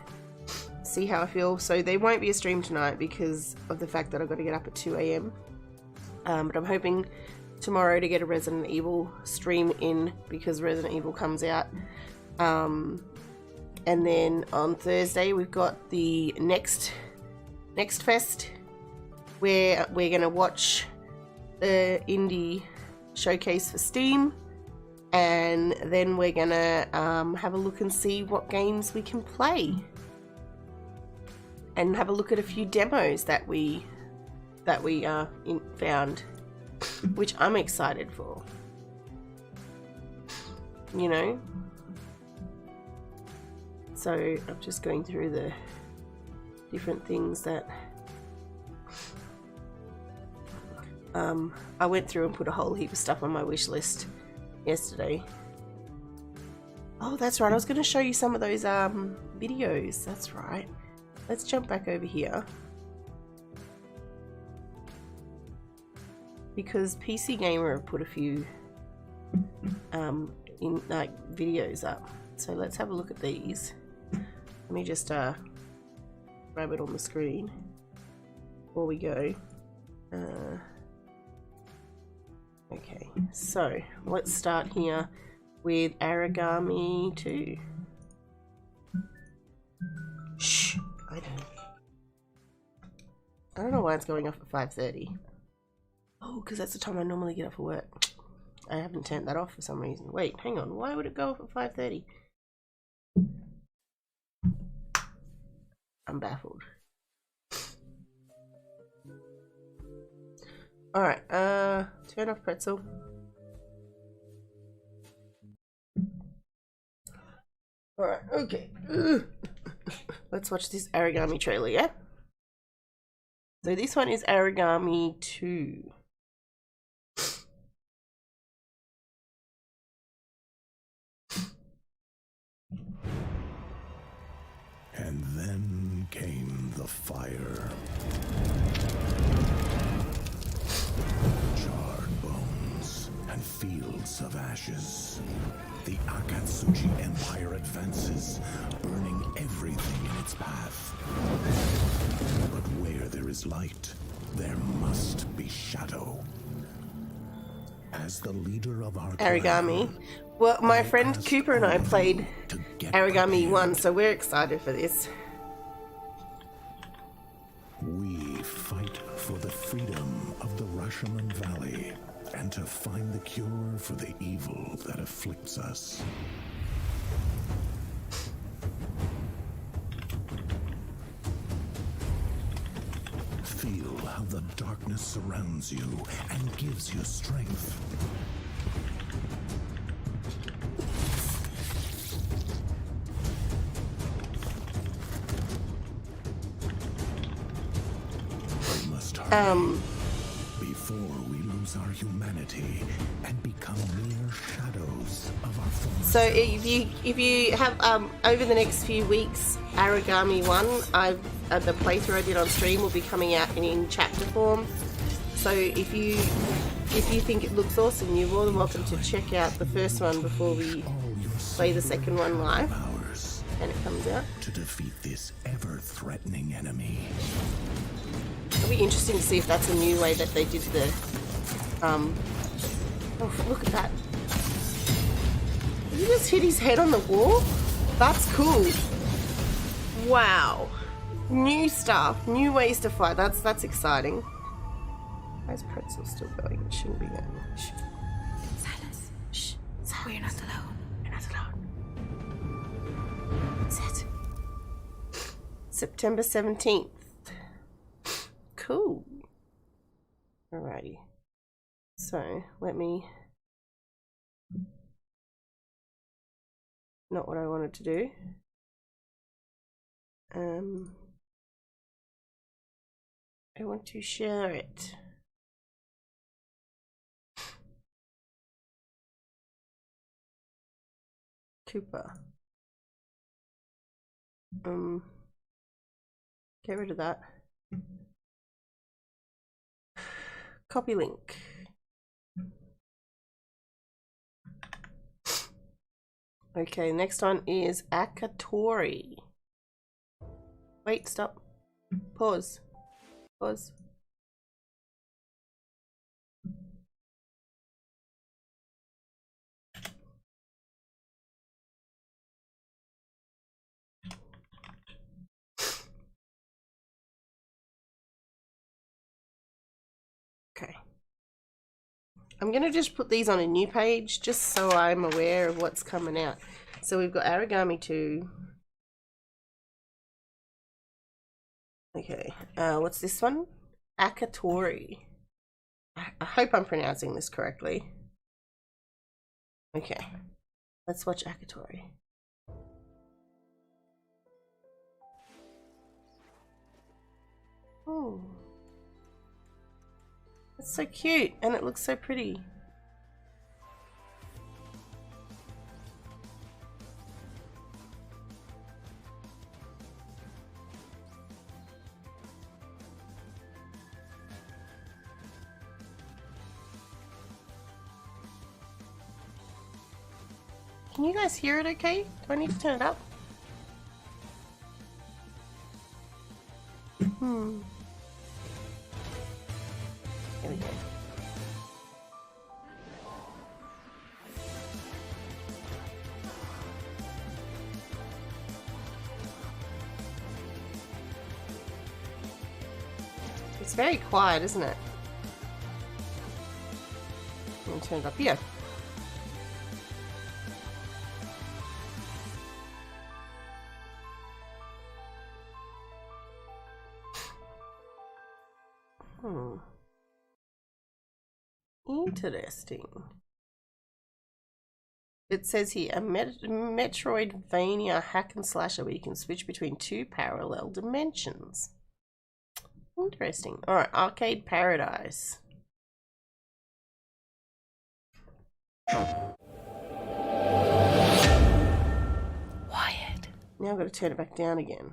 see how I feel. So there won't be a stream tonight because of the fact that I've got to get up at 2 AM. But I'm hoping tomorrow to get a Resident Evil stream in because Resident Evil comes out. And then on Thursday we've got the next fest where we're gonna watch the indie showcase for Steam, and then we're gonna have a look and see what games we can play. and have a look at a few demos that we found, which I'm excited for. You know, so I'm just going through the different things that I went through and put a whole heap of stuff on my wish list yesterday. Oh, that's right, I was going to show you some of those videos. That's right. Let's jump back over here, because PC Gamer have put a few in like videos up. So let's have a look at these. Let me just grab it on the screen before we go. Okay, so let's start here with 𝗘𝗨𝗦𝗦𝗡𝗘𝗦. Shh, I don't know why it's going off at 5:30. Oh, because that's the time I normally get off of work. I haven't turned that off for some reason. Wait, hang on. Why would it go off at 5:30? I'm baffled. Alright, turn off pretzel. Alright, okay. Let's watch this 𝗘𝗨𝗦𝗦 trailer, yeah? So this one is 𝗘𝗨𝗦 2. And then came the fire. Charred bones and fields of ashes. The Akatsuchi Empire advances, burning everything in its path. But where there is light, there must be shadow. As the leader of our 𝗘𝗨𝗦. Well, my friend Cooper and I played 𝗘𝗨𝗦 1, so we're excited for this. We fight for the freedom of the Rashomon Valley and to find the cure for the evil that afflicts us. Feel how the darkness surrounds you and gives you strength. We must hurry before we lose our humanity and become mere shadows of our former So selves. if you have over the next few weeks, 𝗘𝗨𝗦 1, the playthrough I did on stream will be coming out in chapter form. So if you think it looks awesome, you're more than welcome to check out the first one before we play the second one live, and it comes out. To defeat this ever-threatening enemy. It'll be interesting to see if that's a new way that they did the oh, look at that. Did he just hit his head on the wall? That's cool. Wow. New stuff, new ways to fight. That's exciting. Why is Pretzel still going? It shouldn't be going. Shh. Silence. Shh. Silence. We're not alone. We're not alone. Sit. September 17th. Cool. Alrighty. So, let me... Not what I wanted to do. I want to share it. Cooper. Get rid of that. Copy link. Okay, next one is 𝗘𝗏𝗧𝗘𝗏. Wait, stop. Pause. Pause. Okay. I'm going to just put these on a new page just so I'm aware of what's coming out. So we've got 𝗘𝗨𝗦𝗦 2. Okay, what's this one? 𝗘𝗏𝗧𝗘𝗏𝗧. I hope I'm pronouncing this correctly. Okay, let's watch 𝗘𝗏𝗧𝗘𝗏𝗧. Oh, that's so cute, and it looks so pretty. Can you guys hear it okay? Do I need to turn it up? Here we go. It's very quiet, isn't it? I'm gonna turn it up here. Interesting. It says here a Metroidvania hack and slasher where you can switch between two parallel dimensions. Interesting. Alright, Arcade Paradise. Quiet. Now I've got to turn it back down again.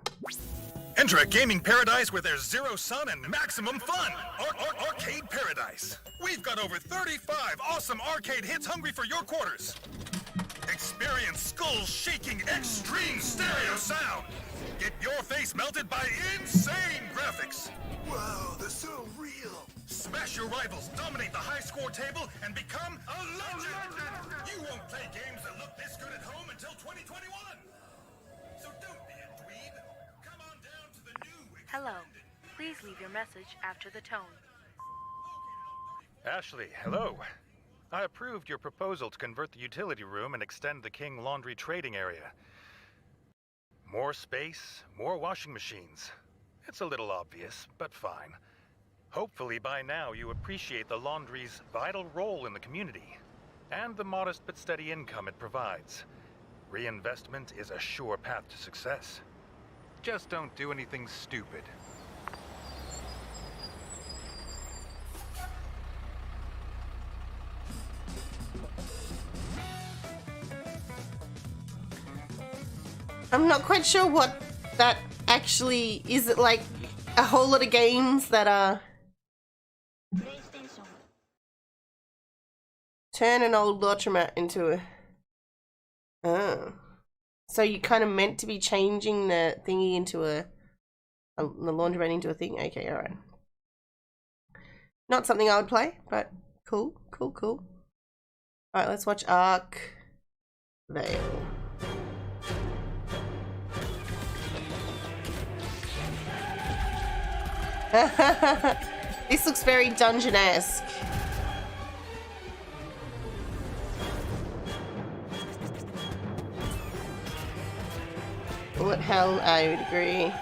Enter a gaming paradise where there's zero sun and maximum fun. Arcade Paradise. We've got over 35 awesome arcade hits hungry for your quarters. Experience skull-shaking extreme stereo sound. Get your face melted by insane graphics. Wow, they're so real. Smash your rivals, dominate the high score table, and become a legend. You won't play games that look this good at home until 2021. So don't be a dweeb. Come on down to the new... Hello. Please leave your message after the tone. Ashley, hello. I approved your proposal to convert the utility room and extend the King Laundry trading area. More space, more washing machines. It's a little obvious, but fine. Hopefully by now you appreciate the laundry's vital role in the community and the modest but steady income it provides. Reinvestment is a sure path to success. Just don't do anything stupid. I'm not quite sure what that actually is. It like a whole lot of games that are turn an old laundromat into a... Oh. So you kind of meant to be changing the thingy into the laundromat into a thing? Okay, alright. Not something I would play, but cool, cool, cool. Alright, let's watch Ark Vale. This looks very dungeon-esque. Bullet hell, I would agree.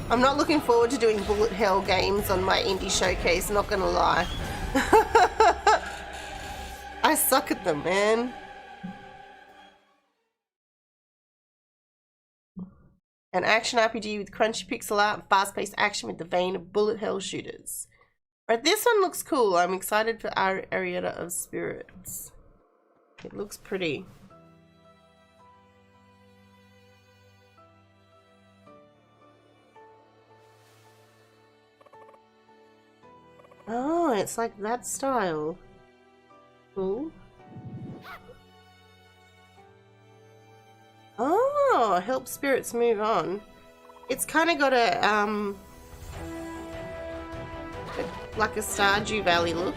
I'm not looking forward to doing bullet hell games on my indie showcase, not gonna lie. I suck at them, man. An action RPG with crunchy pixel art and fast-paced action with the vein of bullet hell shooters. Right, this one looks cool. I'm excited for Arietta of Spirits. It looks pretty. Oh, it's like that style. Cool. Oh, help spirits move on. It's kind of got a like a Stardew Valley look.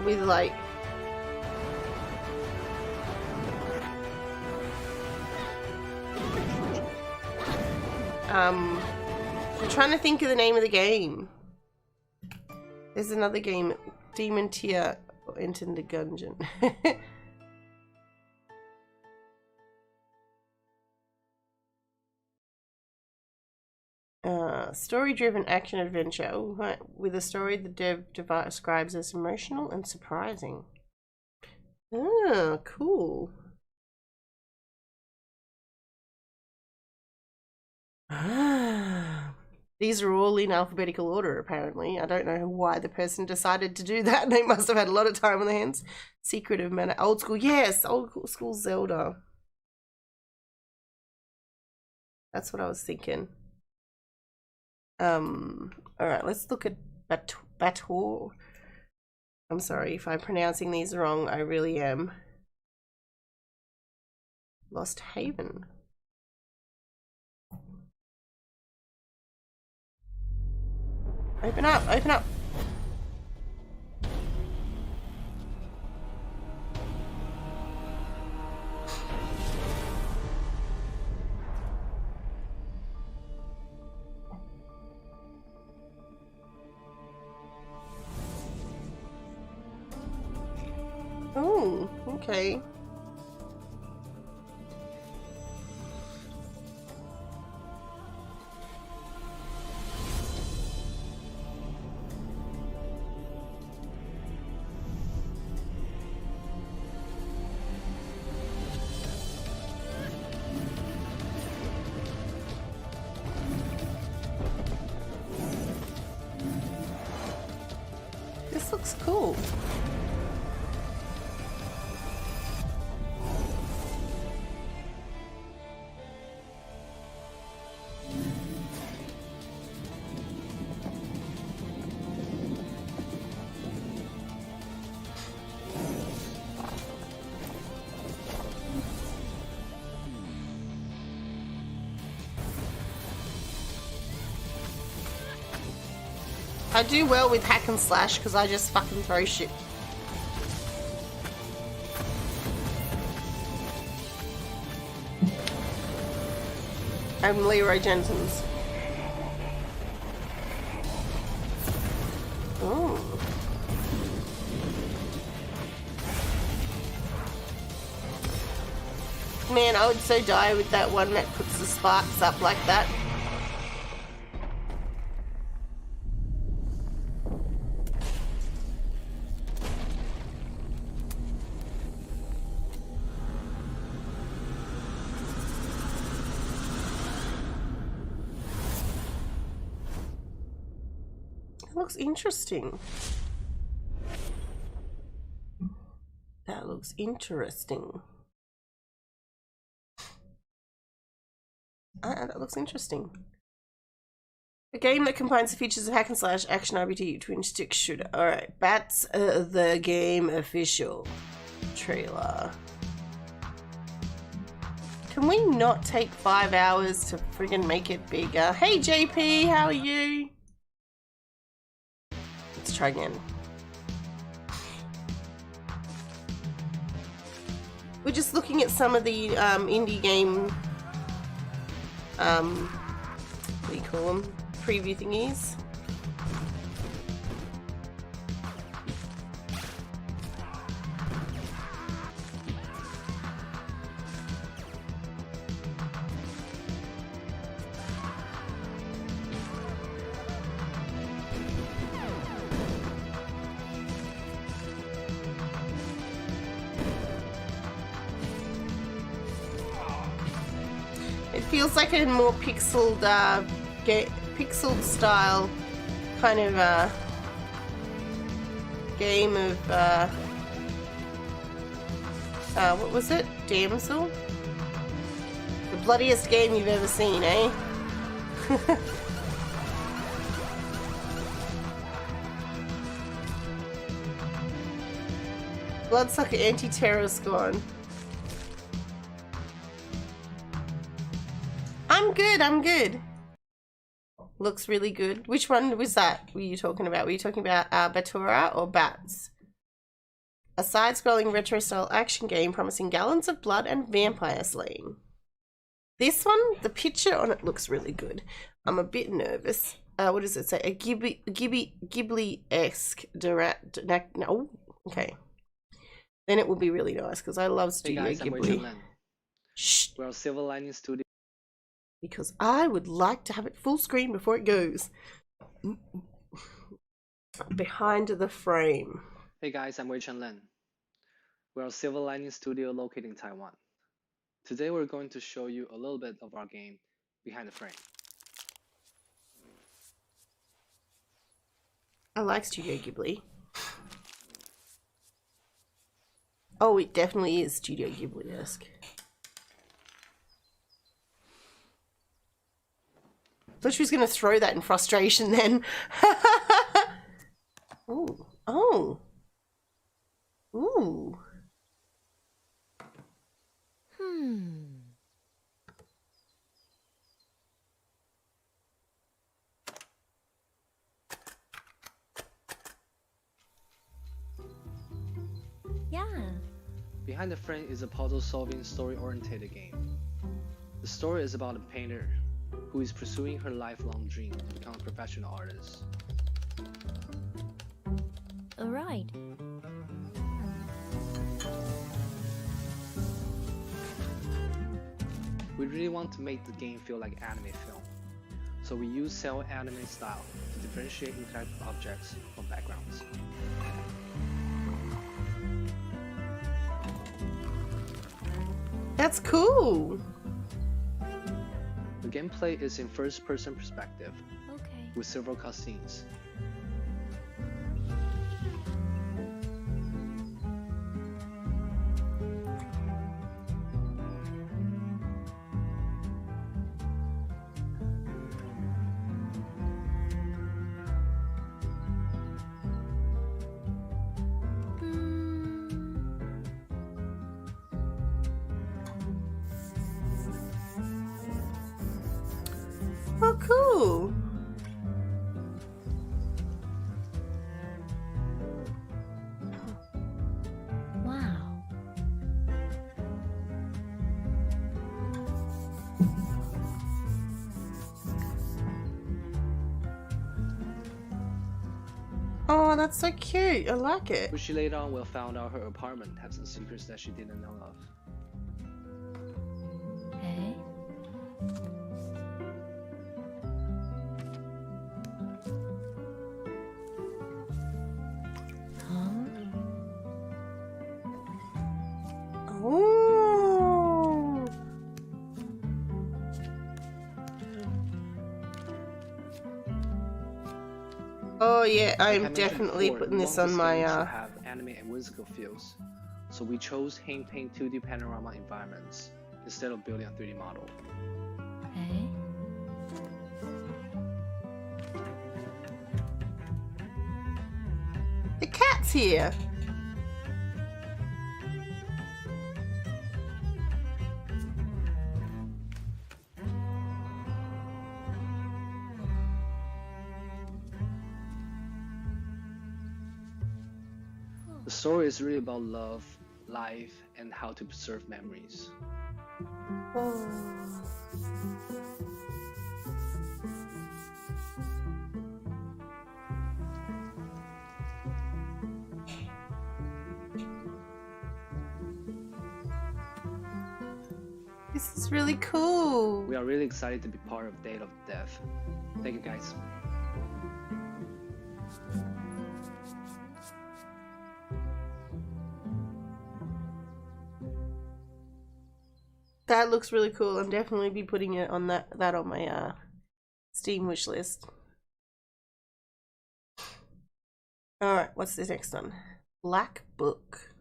With like I'm trying to think of the name of the game. There's another game, Demon Tier Into the Gungeon. Story-driven action adventure. Oh, right. With a story the dev describes as emotional and surprising. Ah, cool. These are all in alphabetical order, apparently. I don't know why the person decided to do that. They must have had a lot of time on their hands. Secret of Mana. Old school. Yes, old school Zelda. That's what I was thinking. Alright, let's look at Bator. I'm sorry if I'm pronouncing these wrong. I really am. Lost Haven. Open up, open up. Oh, okay. This looks cool. I do well with hack and slash because I just fucking throw shit. I'm Leroy Jenkins. Oh. Man, I would so die with that one that puts the sparks up like that. Looks interesting. That looks interesting. That looks interesting. A game that combines the features of hack and slash, action RPG, twin stick shooter. Alright, that's the game official trailer. Can we not take 5 hours to friggin' make it bigger? Hey JP, how are you? Let's try again. We're just looking at some of the indie game, what do you call them? Preview thingies. Feels like a more pixeled, pixeled style kind of game of what was it? Damsel? The bloodiest game you've ever seen, eh? Bloodsucker anti-terror squad. I'm good, I'm good. Looks really good. Which one was that were you talking about? Were you talking about Batura or Bats? A side-scrolling retro-style action game promising gallons of blood and vampire slaying. This one, the picture on it looks really good. I'm a bit nervous. What does it say? A Ghibli-esque direct. No, okay. Then it will be really nice because I love Studio Ghibli. Shh. We're Silver Lining Studio. Because I would like to have it full screen before it goes. Behind the frame. Hey guys, I'm Wei-Chen Len. We're a Silver Lining Studio located in Taiwan. Today we're going to show you a little bit of our game, Behind the Frame. I like Studio Ghibli. Oh, it definitely is Studio Ghibli-esque. Thought she was going to throw that in frustration then. Ooh. Oh. Ooh. Yeah. Behind the Frame is a puzzle-solving, story-oriented game. The story is about a painter who is pursuing her lifelong dream to become a professional artist. Alright. We really want to make the game feel like anime film, so we use cel anime style to differentiate interactive objects from backgrounds. That's cool! The gameplay is in first-person perspective, Okay. with several cutscenes. Oh, cool! Wow. Oh, that's so cute. I like it. But she later on will found out her apartment has some secrets that she didn't know of. Hey. Oh. Oh yeah, I am definitely putting this on my have anime and whimsical feels, so we chose hand paint 2D panorama environments instead of building a 3D model. Hey. The cat's here. The story is really about love, life, and how to preserve memories. This is really cool. We are really excited to be part of Date of Death. Thank you guys. That looks really cool. I'm definitely be putting it on that on my Steam wish list. Alright, what's the next one? Black Book.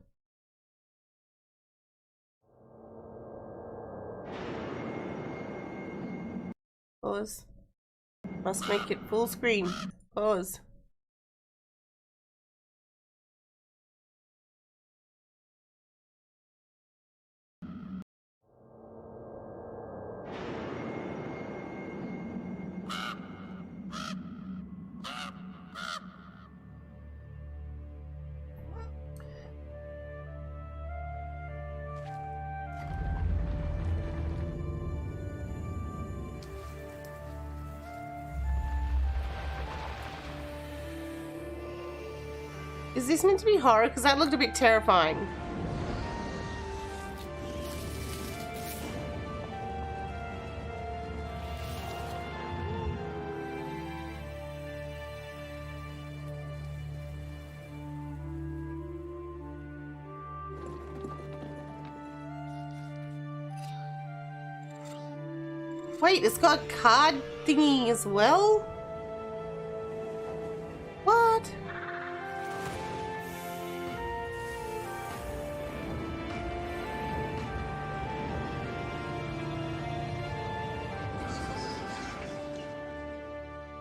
Pause. Must make it full screen. Pause. Is this meant to be horror? Because that looked a bit terrifying. Wait, it's got a card thingy as well? What?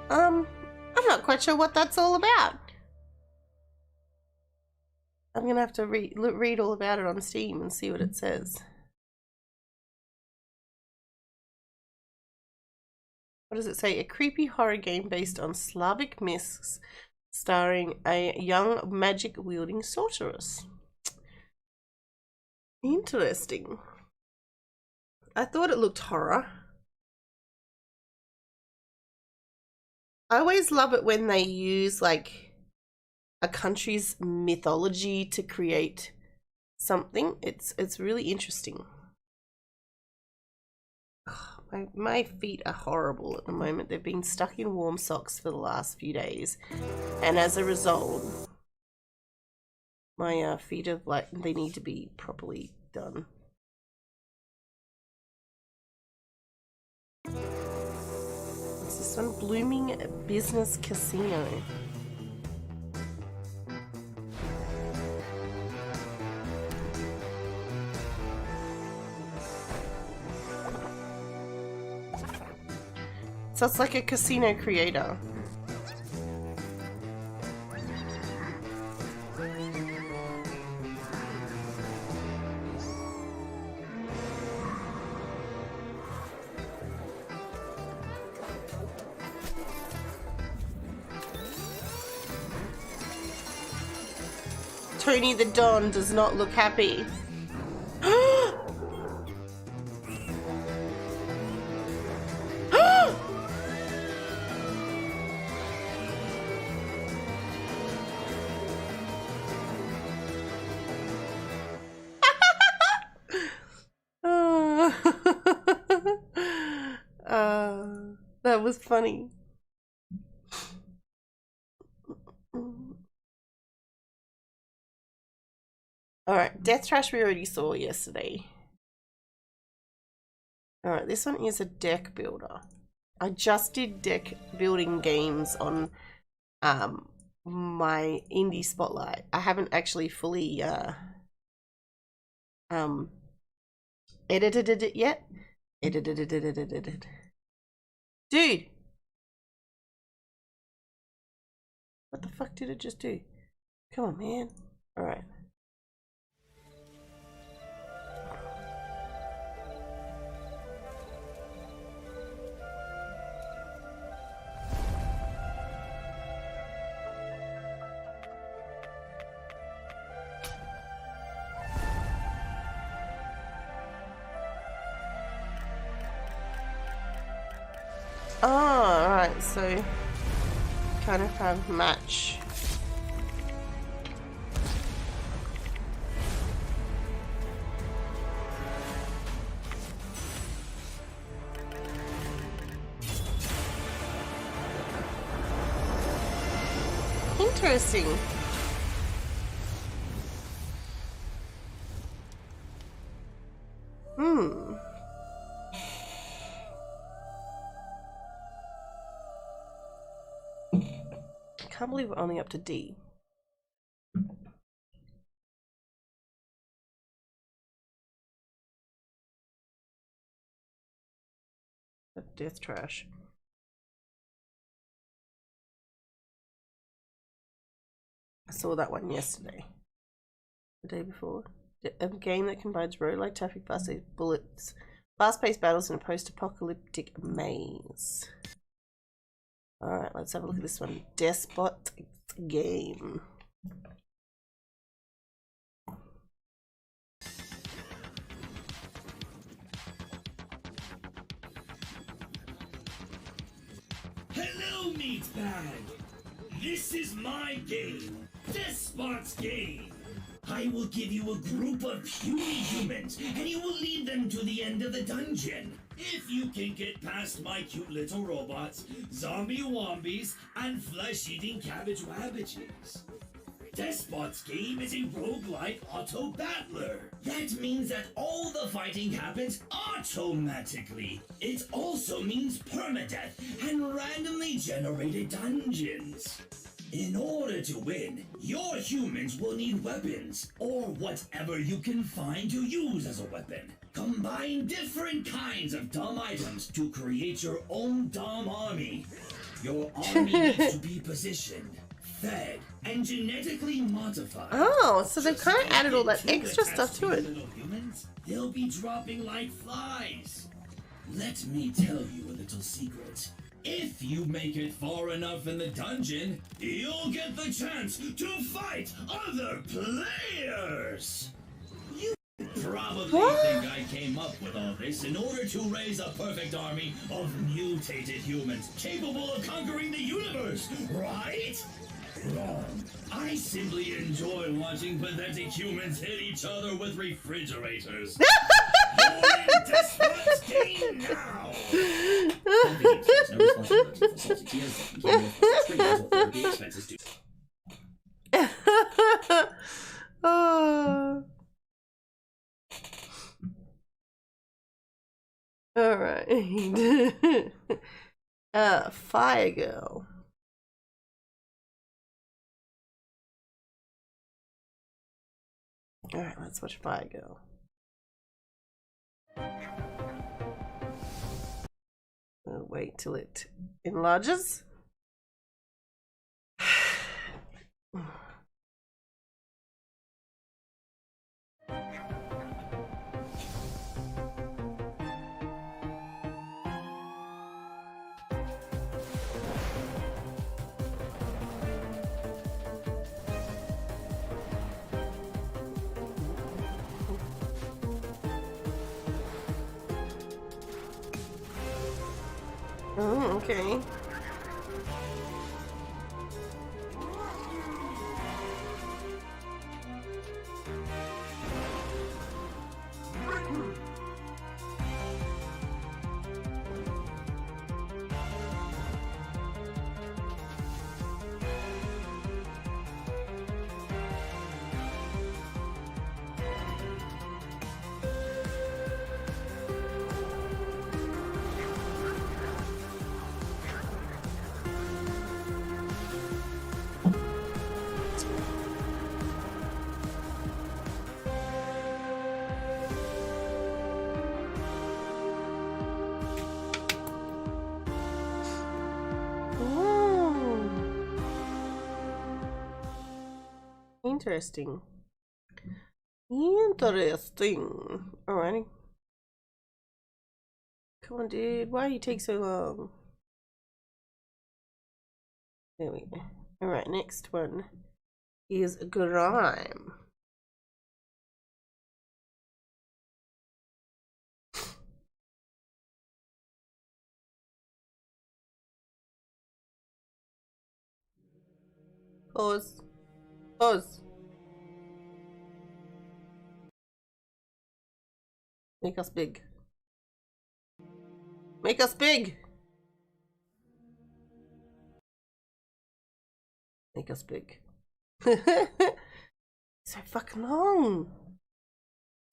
I'm not quite sure what that's all about. I'm gonna have to read all about it on Steam and see what it says. What does it say? A creepy horror game based on Slavic myths, starring a young magic-wielding sorceress. Interesting. I thought it looked horror. I always love it when they use like a country's mythology to create something. It's really interesting. My feet are horrible at the moment. They've been stuck in warm socks for the last few days, and as a result, my feet are like, they need to be properly done. What's this one? Blooming Business Casino. So it's like a casino creator. Tony the Don does not look happy. That was funny. Alright, 𝗕𝗨𝗏 we already saw yesterday. Alright, this one is a deck builder. I just did deck building games on my indie spotlight. I haven't actually fully edited it yet. Dude! What the fuck did it just do? Come on, man. Alright. Oh, alright, so kind of have match. Interesting. Can't believe we're only up to D. 𝗕𝗨𝗏. I saw that one yesterday. The day before. A game that combines roguelike tactic, fast-paced bullets, fast-paced battles in a post-apocalyptic maze. Alright, let's have a look at this one. Despot Game. Hello, meatbag! This is my game. Despot's game. I will give you a group of puny humans, and you will lead them to the end of the dungeon. If you can get past my cute little robots, zombie wombies, and flesh-eating cabbage wabbages. Despot's game is a roguelike auto-battler. That means that all the fighting happens automatically. It also means permadeath and randomly generated dungeons. In order to win, your humans will need weapons, or whatever you can find to use as a weapon. Combine different kinds of dumb items to create your own dumb army. Your army needs to be positioned, fed, and genetically modified. Oh, so they've kind of added all that extra stuff to it. Little humans, they'll be dropping like flies. Let me tell you a little secret. If you make it far enough in the dungeon, you'll get the chance to fight other players. You probably think I came up with all this in order to raise a perfect army of mutated humans capable of conquering the universe, right? Wrong. I simply enjoy watching pathetic humans hit each other with refrigerators. You're in Despot's game now! All right. Fire Girl. All right, let's watch Fire Girl. I'll wait till it enlarges. Oh, okay. Interesting. Interesting. Alrighty. Come on, dude. Why do you take so long? There we go. Alright, next one is Grime. Pause. Pause. Make us big. Make us big. Make us big. So fucking long.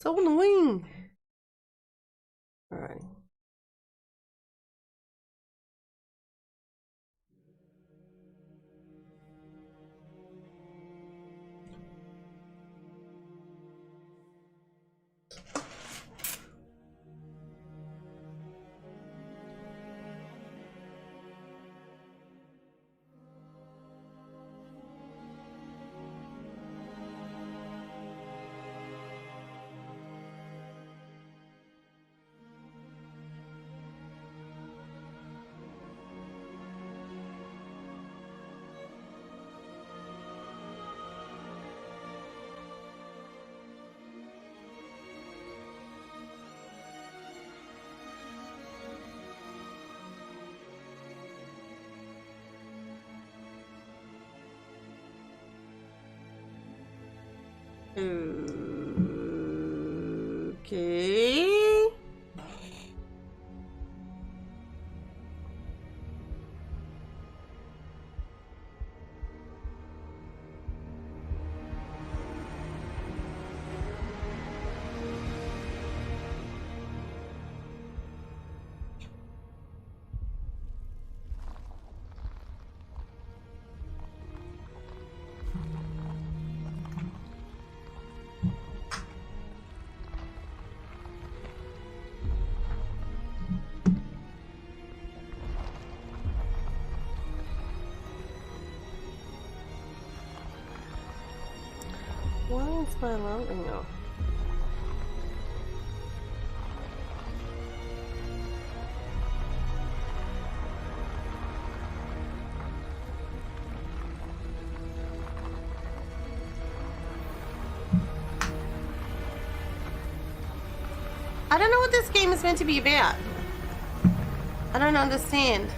So annoying. Alright. Okay. Why is my alarm going off? I don't know what this game is meant to be about. I don't understand.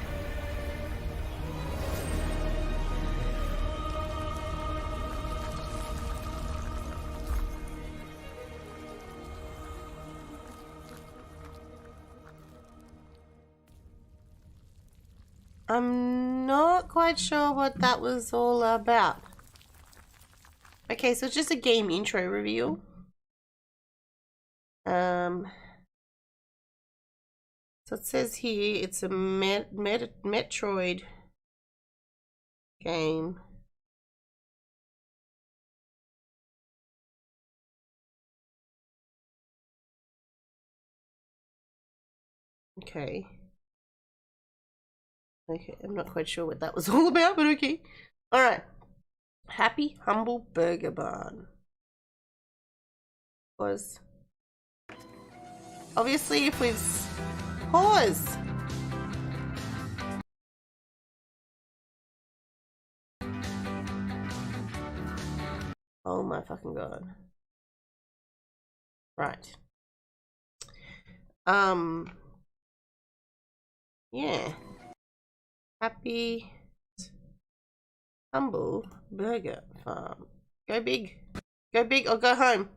I'm not quite sure what that was all about. Okay, so it's just a game intro reveal. So it says here it's a Metroid game. Okay. Okay, I'm not quite sure what that was all about, but okay. Alright. Happy Humble Burger Barn. Pause. Obviously, if we've... Pause! Oh my fucking god. Right. Yeah. Happy Humble Burger Farm. Go big. Go big or go home.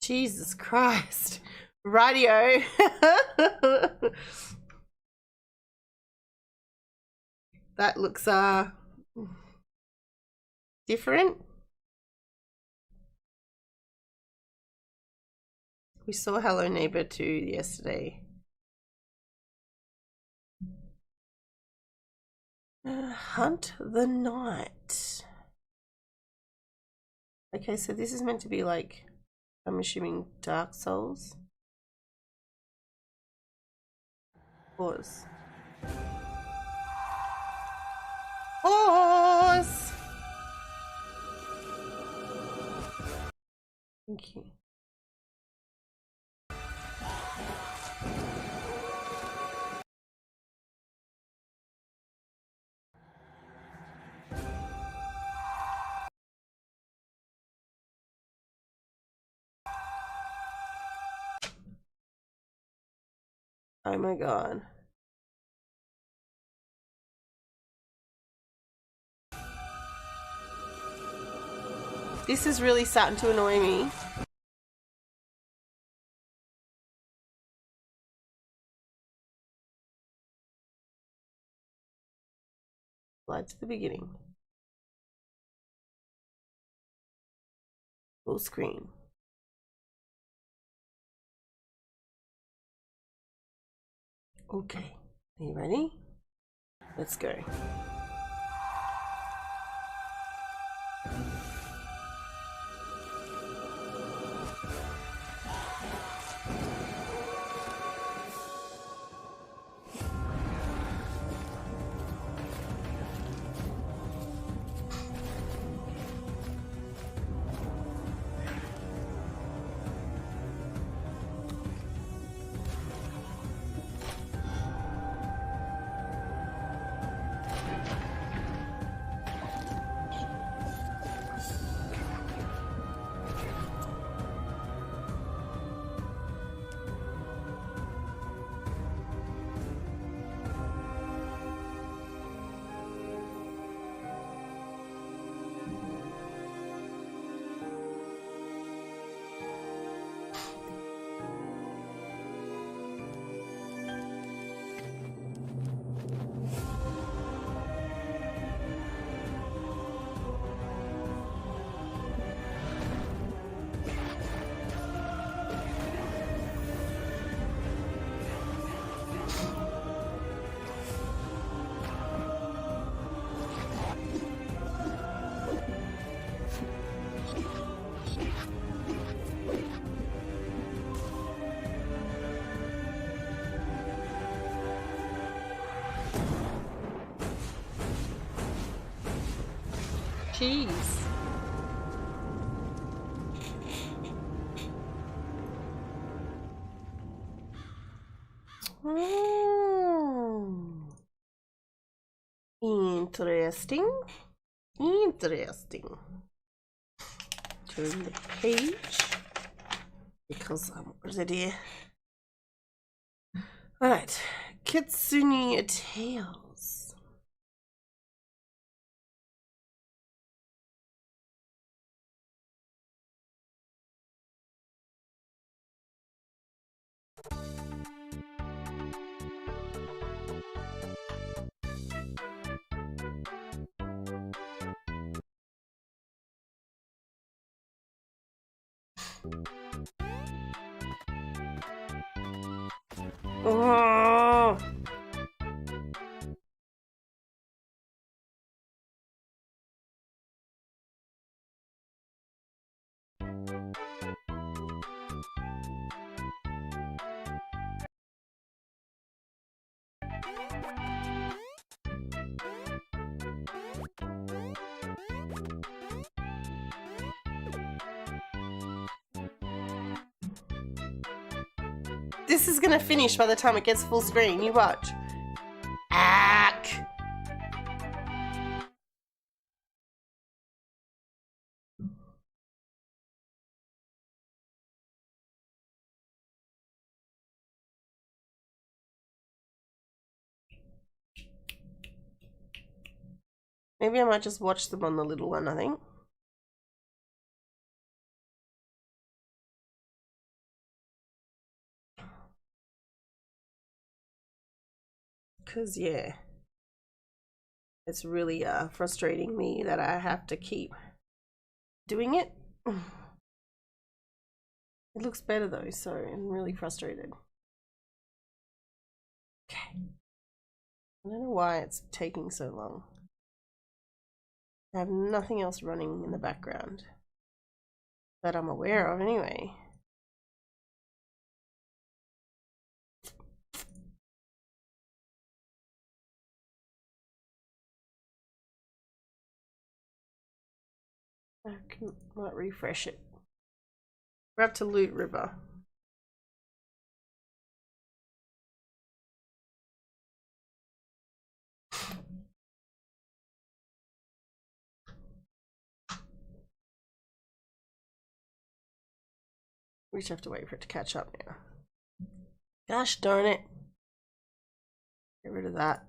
Jesus Christ. Radio. That looks different. We saw Hello Neighbor 2 yesterday. Hunt the Night. Okay, so this is meant to be like, I'm assuming, Dark Souls. Pause. Pause! Thank you. Oh my god. This is really starting to annoy me. Slide to the beginning. Full screen. Okay, are you ready? Let's go. Jeez. Interesting. Interesting. Turn the page because I'm already. Alright, Kitsune Tales. Oh. This is gonna finish by the time it gets full screen. You watch. Ack. Maybe I might just watch them on the little one, I think. Cause yeah, it's really frustrating me that I have to keep doing it. It looks better though, so I'm really frustrated. Okay. I don't know why it's taking so long. I have nothing else running in the background that I'm aware of anyway. I might refresh it. We're up to Loot River. We just have to wait for it to catch up now. Gosh darn it. Get rid of that.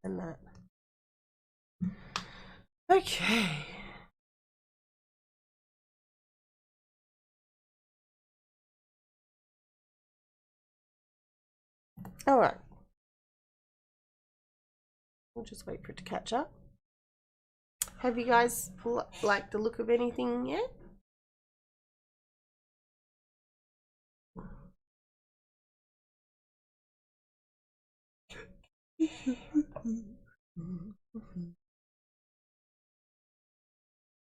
And that. Okay. Alright. We'll just wait for it to catch up. Have you guys liked the look of anything yet?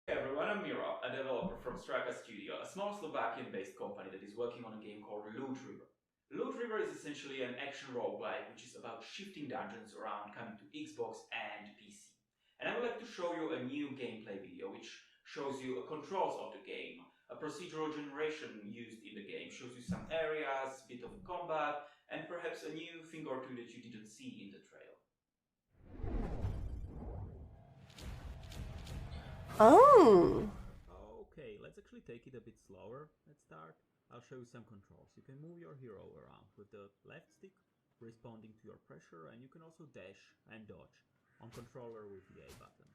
Hey everyone, I'm Miro, a developer from Straka Studio, a small Slovakian-based company that is working on a game called 𝗕𝗨𝗦𝗡𝗘𝗦. 𝗕𝗨𝗦𝗡𝗘𝗦 is essentially an action roguelike which is about shifting dungeons around coming to Xbox and PC. And I would like to show you a new gameplay video which shows you the controls of the game, a procedural generation used in the game, shows you some areas, a bit of combat, and perhaps a new thing or two that you didn't see in the trailer. Oh. Okay, let's actually take it a bit slower. Let's start. I'll show you some controls. You can move your hero around with the left stick, responding to your pressure, and you can also dash and dodge on controller with the A button.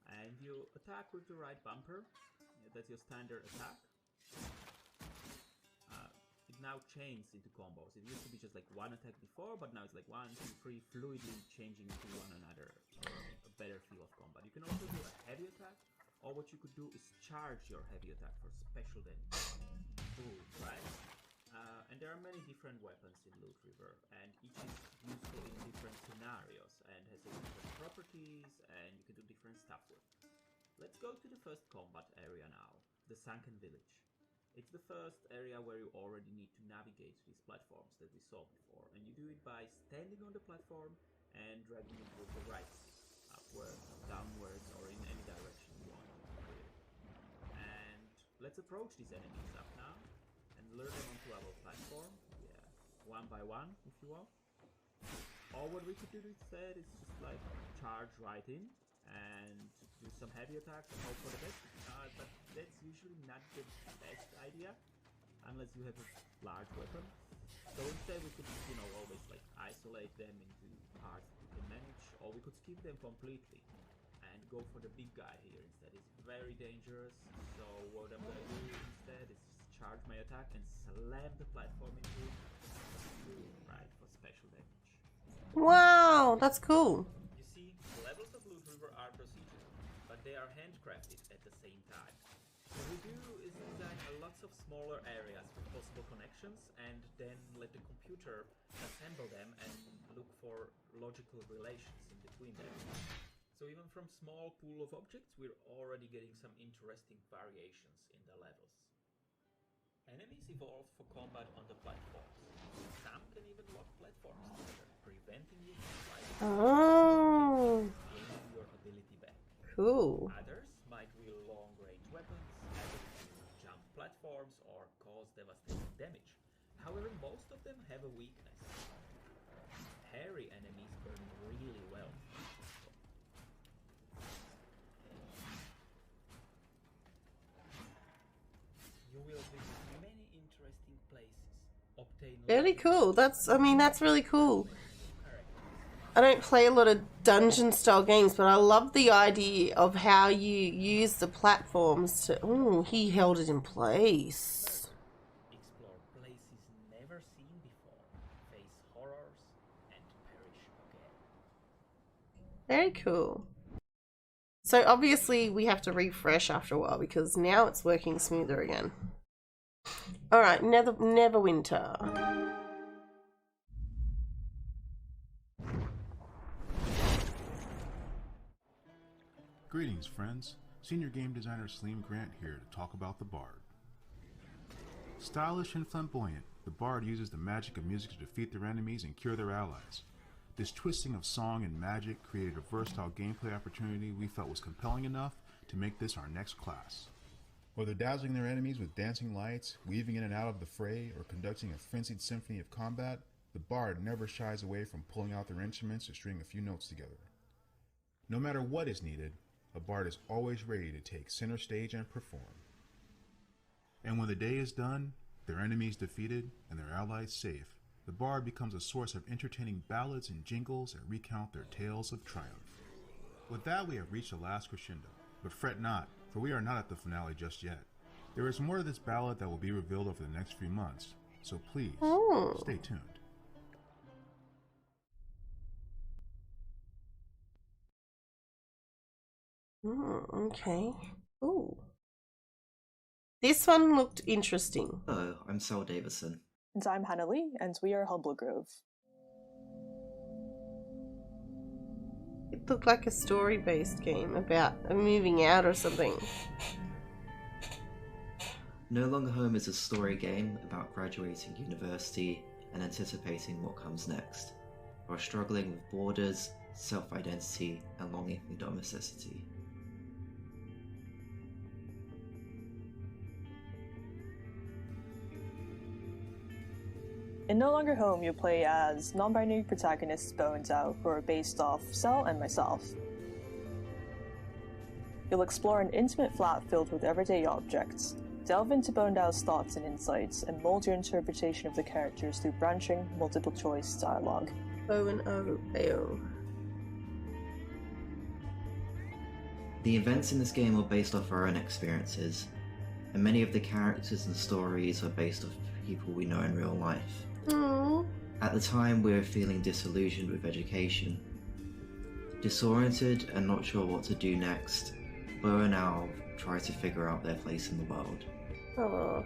And you attack with the right bumper. That's your standard attack. It now changes into combos. It used to be just like one attack before, but now it's like 1, 2, 3, fluidly changing into one another. A better feel of combat. You can also do a heavy attack, or what you could do is charge your heavy attack for special damage. Ooh, right? And there are many different weapons in 𝗕𝗨𝗦𝗡𝗘𝗦, and each is useful in different scenarios and has different properties, and you can do different stuff with. Let's go to the first combat area now, the Sunken Village. It's the first area where you already need to navigate these platforms that we saw before, and you do it by standing on the platform and dragging it with the right stick, upwards, downwards, or in any direction you want. And let's approach these enemies up now and lure them onto our platform. Yeah, one by one, if you will. Or what we could do instead is just like charge right in and do some heavy attacks and hope for the best. But that's usually not the best idea unless you have a large weapon. So instead we could, you know, always like isolate them into parts we can manage, or we could skip them completely and go for the big guy here instead. It's very dangerous. So what I'm gonna do instead is just charge my attack and slam the platform into it. Right, for special damage. Wow, that's cool. You see, levels of 𝗕𝗨𝗦𝗡𝗘𝗦 are procedural, but they are handcrafted at the same time. What we do is design lots of smaller areas with possible connections and then let the computer assemble them and look for logical relations in between them. So even from small pool of objects, we're already getting some interesting variations in the levels. Enemies evolve for combat on the platforms. Some can even lock platforms together, preventing you from sliding. Oh. Gaining your ability back. Cool. Others might wield long-range weapons, able to jump platforms, or cause devastating damage. However, most of them have a weakness. Hairy enemies burn really well. You will visit many interesting places. Obtain Really cool. I mean, that's really cool. I don't play a lot of dungeon style games, but I love the idea of how you use the platforms to... Oh, he held it in place. Explore places never seen before. Face horrors and perish again. Very cool. So obviously we have to refresh after a while because now it's working smoother again. Alright, Neverwinter. Greetings, friends. Senior game designer Saleem Grant here to talk about the Bard. Stylish and flamboyant, the Bard uses the magic of music to defeat their enemies and cure their allies. This twisting of song and magic created a versatile gameplay opportunity we felt was compelling enough to make this our next class. Whether dazzling their enemies with dancing lights, weaving in and out of the fray, or conducting a frenzied symphony of combat, the Bard never shies away from pulling out their instruments to string a few notes together. No matter what is needed, a Bard is always ready to take center stage and perform. And when the day is done, their enemies defeated, and their allies safe, the Bard becomes a source of entertaining ballads and jingles that recount their tales of triumph. With that, we have reached the last crescendo, but fret not, for we are not at the finale just yet. There is more to this ballad that will be revealed over the next few months, so please, stay tuned. Okay. Ooh. This one looked interesting. Hello, I'm 𝗘𝗨𝗦𝗦𝗡𝗧. And I'm Hannah Lee, and we are Humble Grove. It looked like a story-based game about moving out or something. No Longer Home is a story game about graduating university and anticipating what comes next, while struggling with borders, self-identity, and longing for domesticity. In No Longer Home, you play as non-binary protagonists 𝗘𝗏𝗦𝗏, who are based off 𝗘 and myself. You'll explore an intimate flat filled with everyday objects, delve into 𝗘𝗏𝗏's thoughts and insights, and mold your interpretation of the characters through branching, multiple-choice dialogue. O. The events in this game are based off our own experiences, and many of the characters and stories are based off people we know in real life. Aww. At the time, we were feeling disillusioned with education. Disoriented and not sure what to do next, 𝗘 and 𝗏 try to figure out their place in the world. Aww.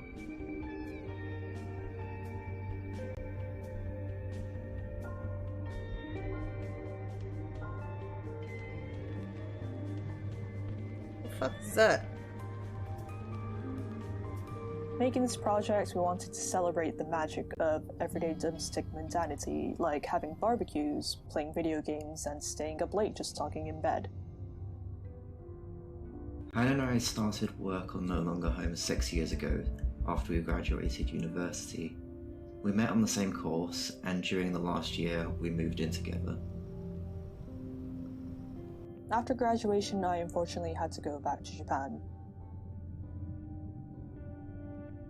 What the fuck is that? Making this project, we wanted to celebrate the magic of everyday domestic mundanity, like having barbecues, playing video games, and staying up late just talking in bed. Hannah and I started work on No Longer Home 6 years ago, after we graduated university. We met on the same course, and during the last year, we moved in together. After graduation, I unfortunately had to go back to Japan.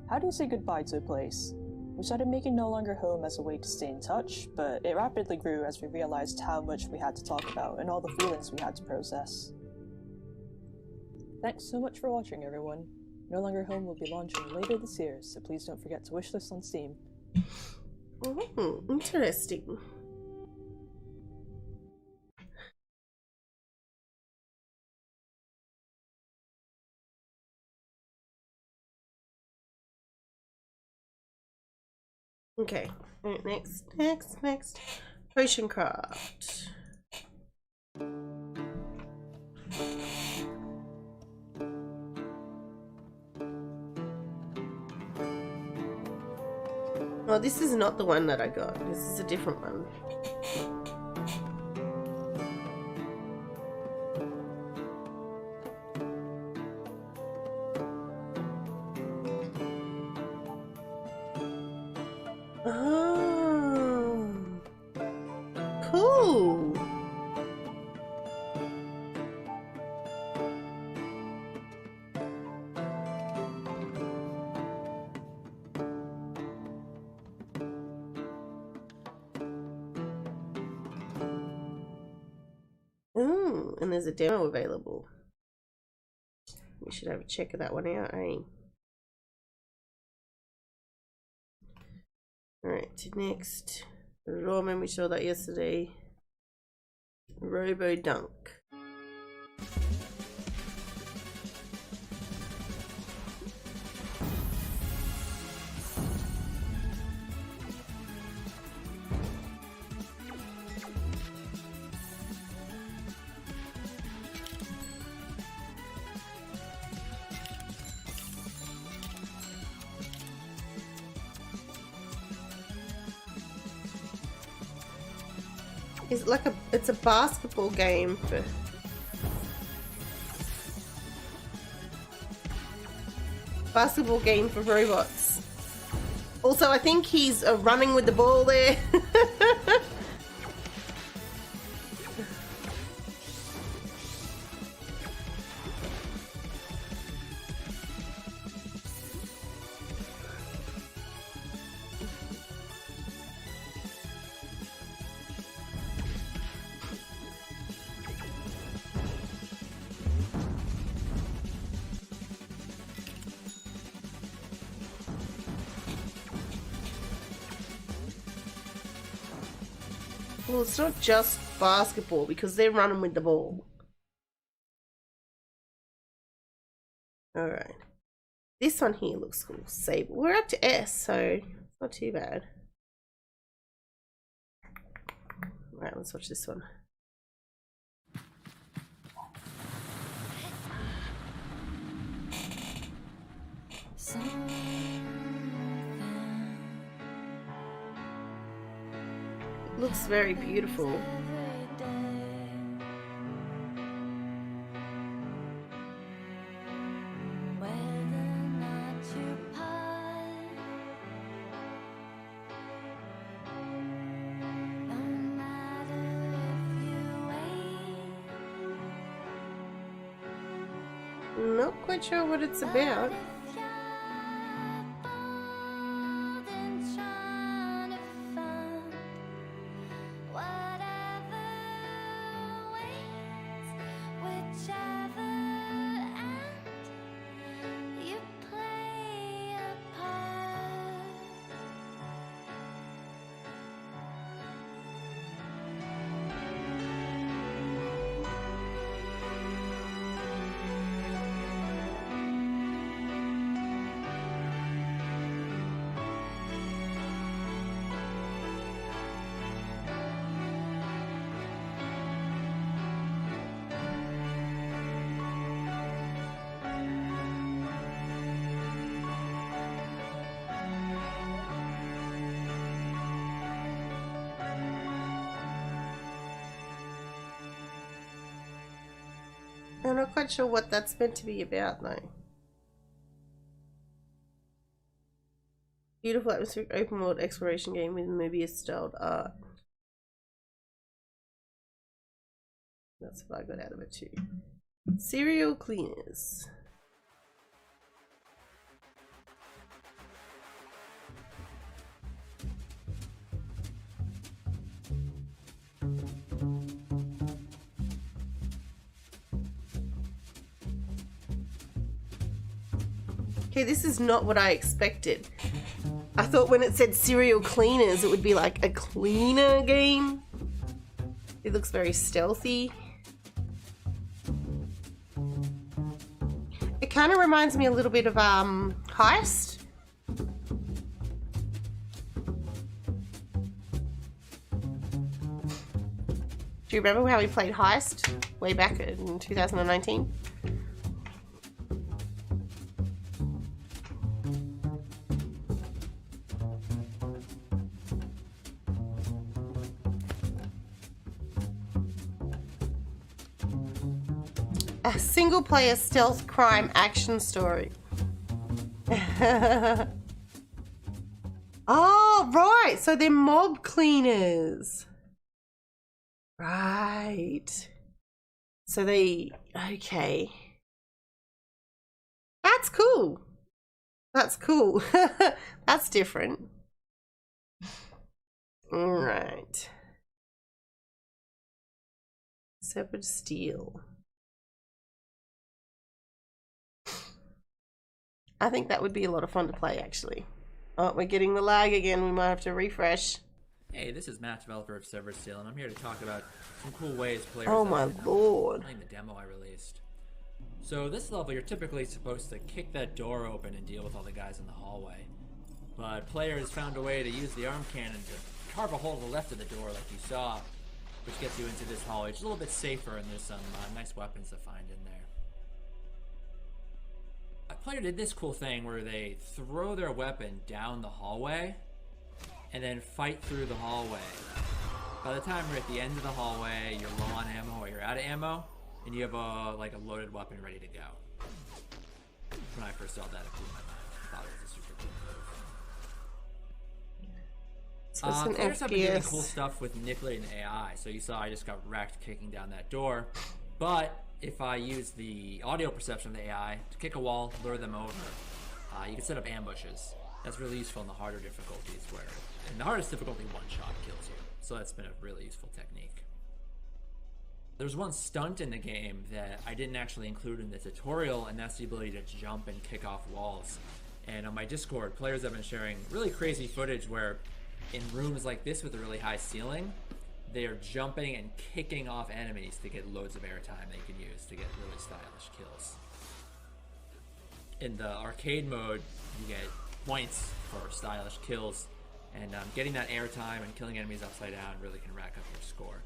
How do you say goodbye to a place? We started making No Longer Home as a way to stay in touch, but it rapidly grew as we realized how much we had to talk about and all the feelings we had to process. Thanks so much for watching, everyone. No Longer Home will be launching later this year, so please don't forget to wishlist on Steam. Oh, interesting. Okay, right, next. Potion craft. Oh, this is not the one that I got. This is a different one. Oh, cool. Ooh, and there's a demo available. We should have a check of that one out, eh? Alright, next. Roman, we saw that yesterday. Robo Dunk. It's a basketball game for robots. Also, I think he's running with the ball there. Well, it's not just basketball because they're running with the ball. Alright. This one here looks cool. Sable. We're up to S, so it's not too bad. Alright, let's watch this one. It looks very beautiful. Not quite sure what it's about. I'm not quite sure what that's meant to be about though. Beautiful atmospheric open world exploration game with Mobius styled art. That's what I got out of it too. Serial cleaners. Okay, this is not what I expected. I thought when it said serial cleaners, it would be like a cleaner game. It looks very stealthy. It kind of reminds me a little bit of Heist. Do you remember how we played Heist way back in 2019? A single-player stealth crime action story. Oh, right. So they're mob cleaners. Right. So they... Okay. That's cool. That's cool. That's different. All right. Severed steel. I think that would be a lot of fun to play, actually. Oh, we're getting the lag again. We might have to refresh. Hey, this is Matt, developer of Severed Steel, and I'm here to talk about some cool ways players Oh my lord. playing the demo I released. So this level, you're typically supposed to kick that door open and deal with all the guys in the hallway. But players found a way to use the arm cannon to carve a hole to the left of the door like you saw, which gets you into this hallway. It's a little bit safer, and there's some nice weapons to find in there. A player did this cool thing where they throw their weapon down the hallway and then fight through the hallway. By the time you're at the end of the hallway, you're low on ammo or you're out of ammo, and you have a loaded weapon ready to go. When I first saw that, it blew my mind. I thought it was a super cool move. So it's an players have been doing FPS. cool stuff with manipulating the AI. So you saw I just got wrecked kicking down that door, but if I use the audio perception of the AI to kick a wall, lure them over, you can set up ambushes. That's really useful in the harder difficulties where, in the hardest difficulty, one shot kills you. So that's been a really useful technique. There's one stunt in the game that I didn't actually include in the tutorial, and that's the ability to jump and kick off walls. And on my Discord, players have been sharing really crazy footage where in rooms like this with a really high ceiling, they are jumping and kicking off enemies to get loads of airtime they can use to get really stylish kills. in the arcade mode, you get points for stylish kills, and getting that airtime and killing enemies upside down really can rack up your score.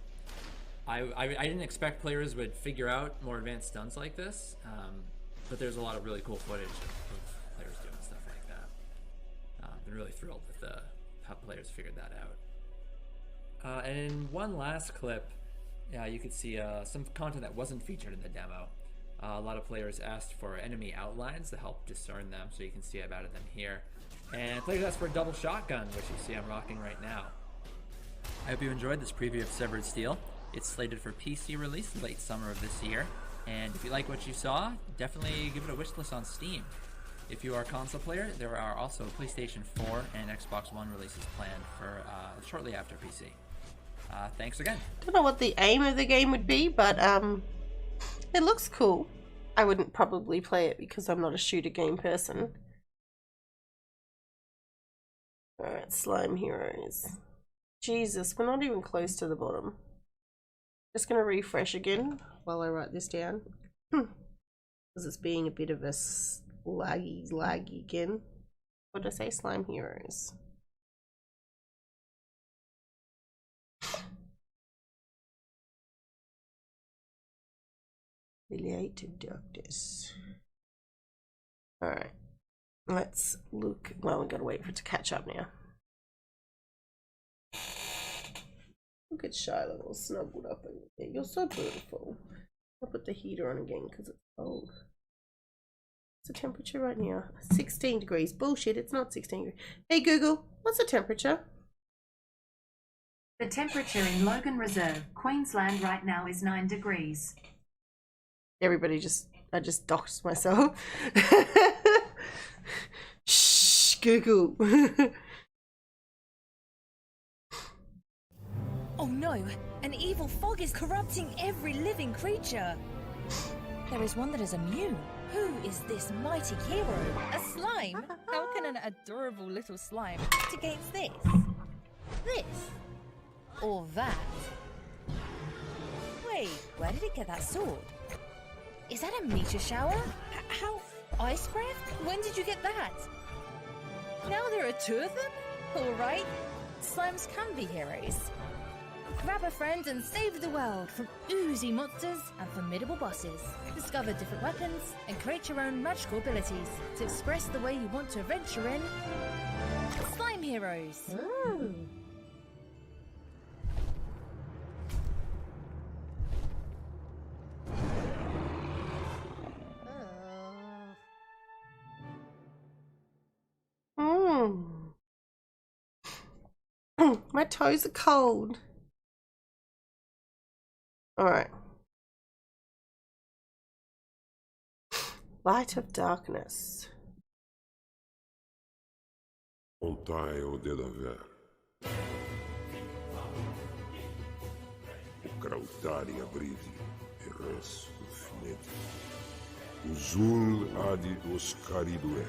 I didn't expect players would figure out more advanced stunts like this, but there's a lot of really cool footage of players doing stuff like that. Been really thrilled with how players figured that out. And in one last clip, you could see some content that wasn't featured in the demo. A lot of players asked for enemy outlines to help discern them, so you can see I've added them here. And players asked for a double shotgun, which you see I'm rocking right now. I hope you enjoyed this preview of Severed Steel. It's slated for PC release late summer of this year, and if you like what you saw, definitely give it a wishlist on Steam. If you are a console player, there are also PlayStation 4 and Xbox One releases planned for shortly after PC. Thanks again. Don't know what the aim of the game would be, but it looks cool. I wouldn't probably play it because I'm not a shooter game person. Alright, Slime Heroes. Jesus, we're not even close to the bottom. Just gonna refresh again while I write this down. Because it's being a bit of a laggy again. What did I say? Slime Heroes. Affiliated doctors. Alright. Let's look. Well, we gotta wait for it to catch up now. Look at Shiloh all snuggled up over there. You're so beautiful. I'll put the heater on again because it's cold. What's the temperature right now? 16 degrees. Bullshit, it's not 16 degrees. Hey Google, what's the temperature? The temperature in Logan Reserve, Queensland right now is 9 degrees. Everybody I just doxed myself. Shh, Google. Oh no, an evil fog is corrupting every living creature. There is one that is immune. Who is this mighty hero? A slime? How can an adorable little slime act against this? This? Or that? Wait, where did it get that sword? Is that a meteor shower? How? Icecraft? When did you get that? Now there are two of them? Alright. Slimes can be heroes. Grab a friend and save the world from oozy monsters and formidable bosses. Discover different weapons and create your own magical abilities to express the way you want to adventure in Slime Heroes. Ooh. My toes are cold. Alright. Light of Darkness. 𝗕𝗨𝗦𝗦𝗦. 𝗘𝗡𝗨𝗦𝗦𝗦. 𝗕𝗡𝗩𝗦𝗦𝗦.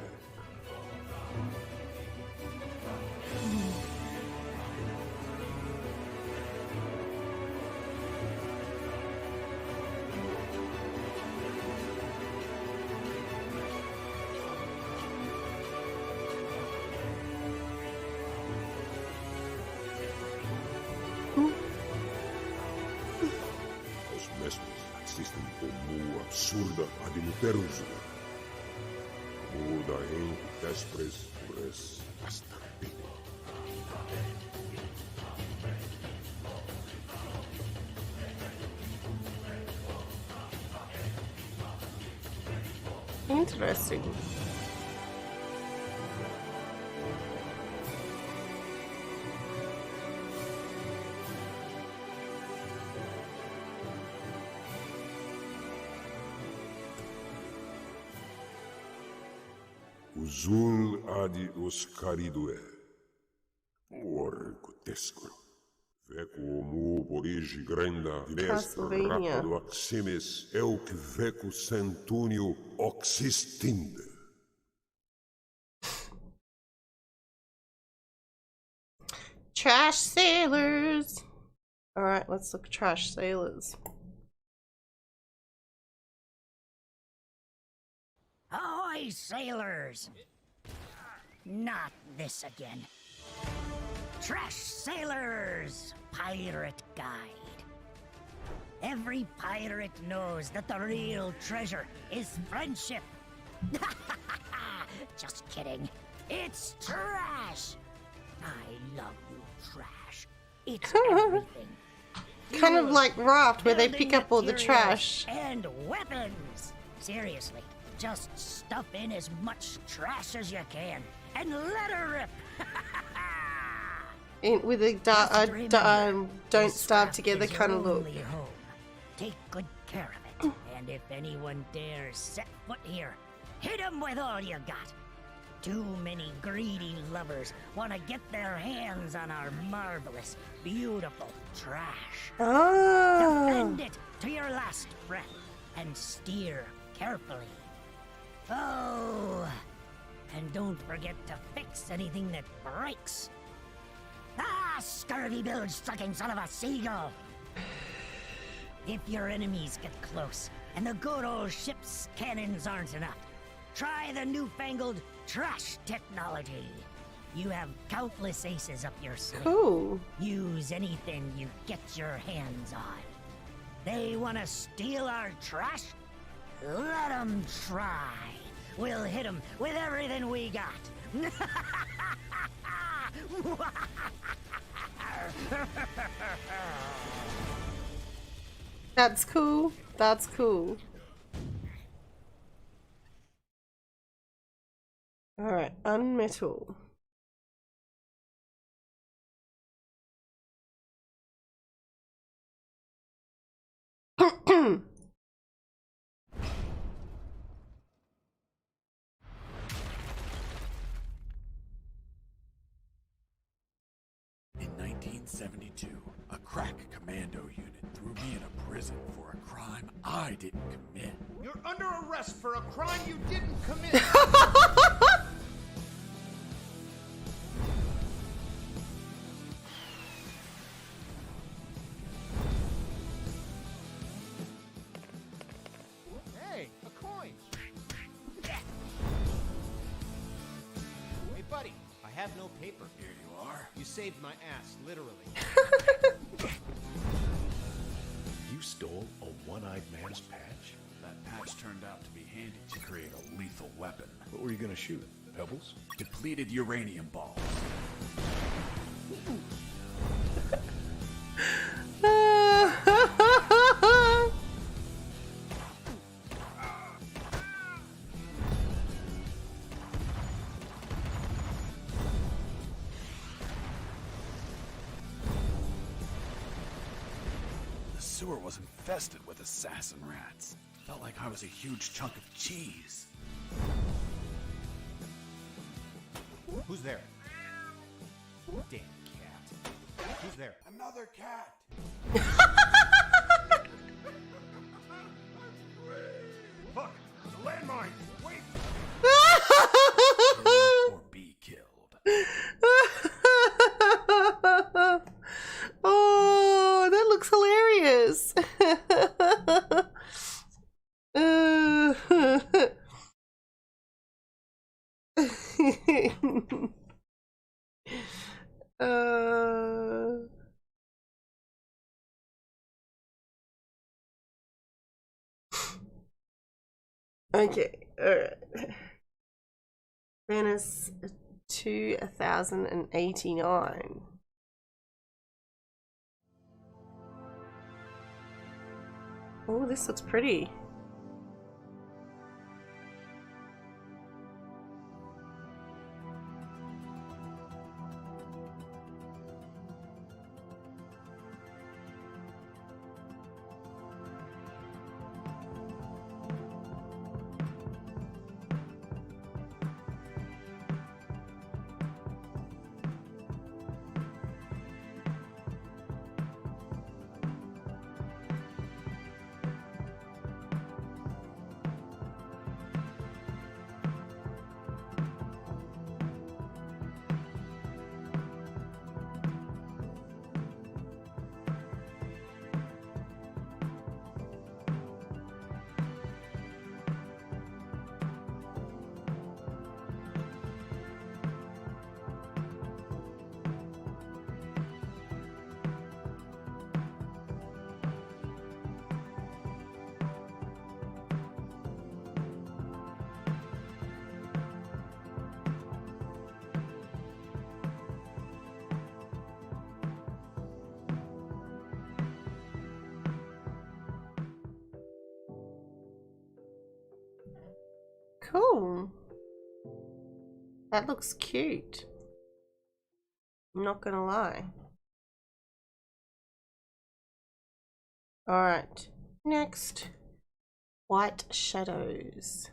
Assistem como absurda adiluterus. Muda em despres ures astarte. Interesting. 𝗕𝗨𝗦𝗦𝗦. Orgotesco. Veco homo porigi granda dines rapido aximis euc veco centunio oxistinde. Trash sailors. Alright, let's look at trash sailors. Oh, Ahoy, sailors! Not this again. Trash Sailors Pirate Guide. Every pirate knows that the real treasure is friendship. Just kidding. It's trash. I love you, trash. It's everything. Kind of like Raft, where they pick Building up all the materials trash. and weapons. Seriously, just stuff in as much trash as you can and let her rip. With a don't starve together kind of look. Only home. Take good care of it, and if anyone dares set foot here, hit 'em with all you got. Too many greedy lovers want to get their hands on our marvelous, beautiful trash. Ah. Defend it to your last breath and steer carefully. Oh, and don't forget to fix anything that breaks. Ah, scurvy bilge-sucking son of a seagull! If your enemies get close and the good old ship's cannons aren't enough, try the newfangled trash technology. You have countless aces up your sleeve. Cool. Use anything you get your hands on. They want to steal our trash? Let 'em try. We'll hit 'em with everything we got. That's cool. That's cool. Alright, unmetal. In 1972, a crack commando unit threw me in a prison for a crime I didn't commit. You're under arrest for a crime you didn't commit. Hey, a coin. Hey, buddy, I have no paper. Here you are. You saved my ass, literally. You stole a one-eyed man's patch? That patch turned out to be handy to create a lethal weapon. What were you gonna shoot? Pebbles? Depleted uranium balls. The sewer was infested with assassin rats. Felt like I was a huge chunk of cheese. Who's there? Damn cat. Who's there? Another cat. Fuck! The landmine! Wait! Or be killed. Oh, that looks hilarious. Okay, alright. Venice to 1089. Oh, this looks pretty. cool. That looks cute. I'm not gonna lie. Alright, next. White Shadows.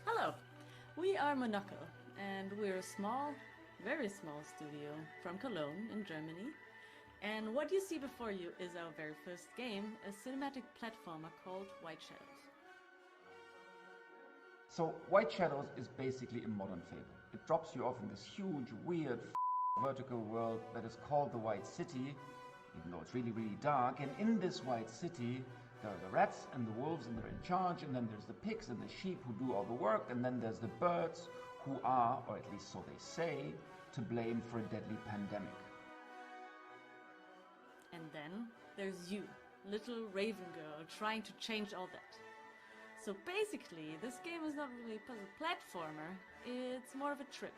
Hello, we are 𝗕𝗧𝗔𝗬𝗓, and we're a small, very small studio from Cologne in Germany. And what you see before you is our very first game, a cinematic platformer called White Shadows. So White Shadows is basically a modern Fable. It drops you off in this huge, weird, vertical world that is called the White City, even though it's really, really dark. And in this White City, there are the rats and the wolves, and they're in charge, and then there's the pigs and the sheep who do all the work, and then there's the birds who are, or at least so they say, to blame for a deadly pandemic. And then there's you, little raven girl, trying to change all that. So basically, this game is not really a puzzle platformer, it's more of a trip.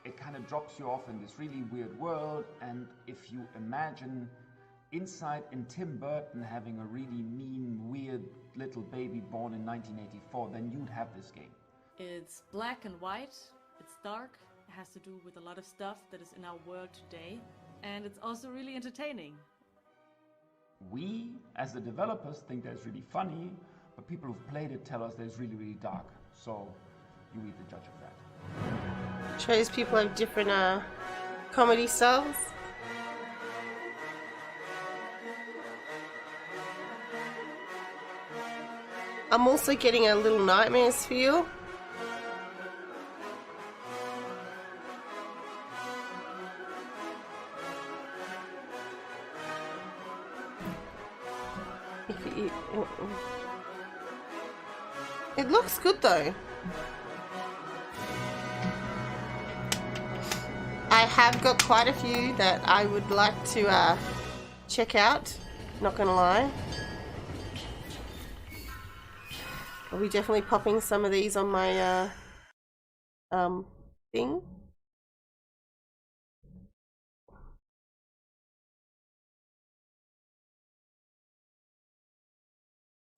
It kind of drops you off in this really weird world, and if you imagine inside in Tim Burton having a really mean, weird little baby born in 1984, then you'd have this game. It's black and white, it's dark, it has to do with a lot of stuff that is in our world today, and it's also really entertaining. We, as the developers, think that it's really funny, but people who've played it tell us that it's really, really dark. So, you be the judge of that. Shows people have different comedy styles. I'm also getting a Little Nightmares feel. It looks good though. I have got quite a few that I would like to check out, not gonna lie. I'll be definitely popping some of these on my thing.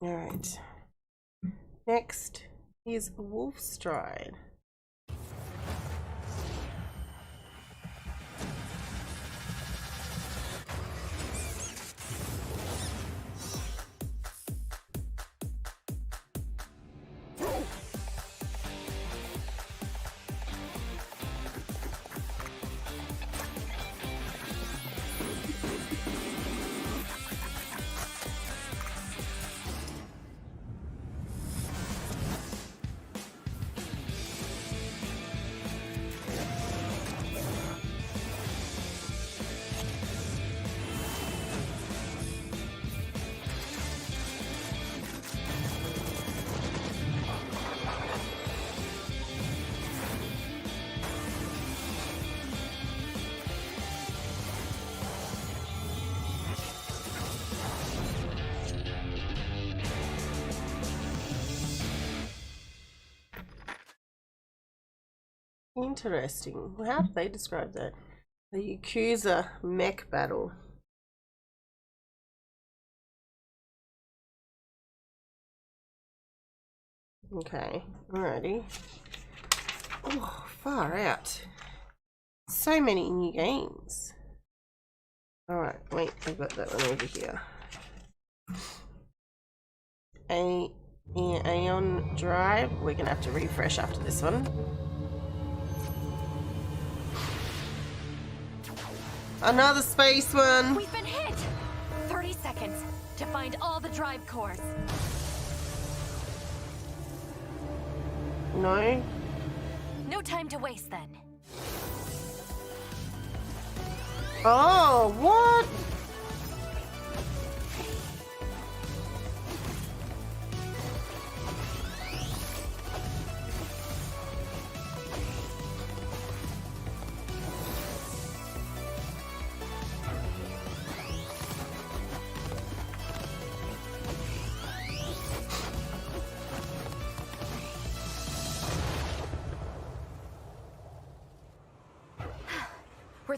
Alright. Next is Wolfstride. Interesting. How do they describe that? The 𝗘𝗎𝗪 mech battle. Okay, alrighty. Oh, far out. So many new games. Alright, wait, I've got that one over here. Aeon Drive. We're gonna have to refresh after this one. Another space one. We've been hit. 30 seconds to find all the drive cores. No. No time to waste then. Oh, what?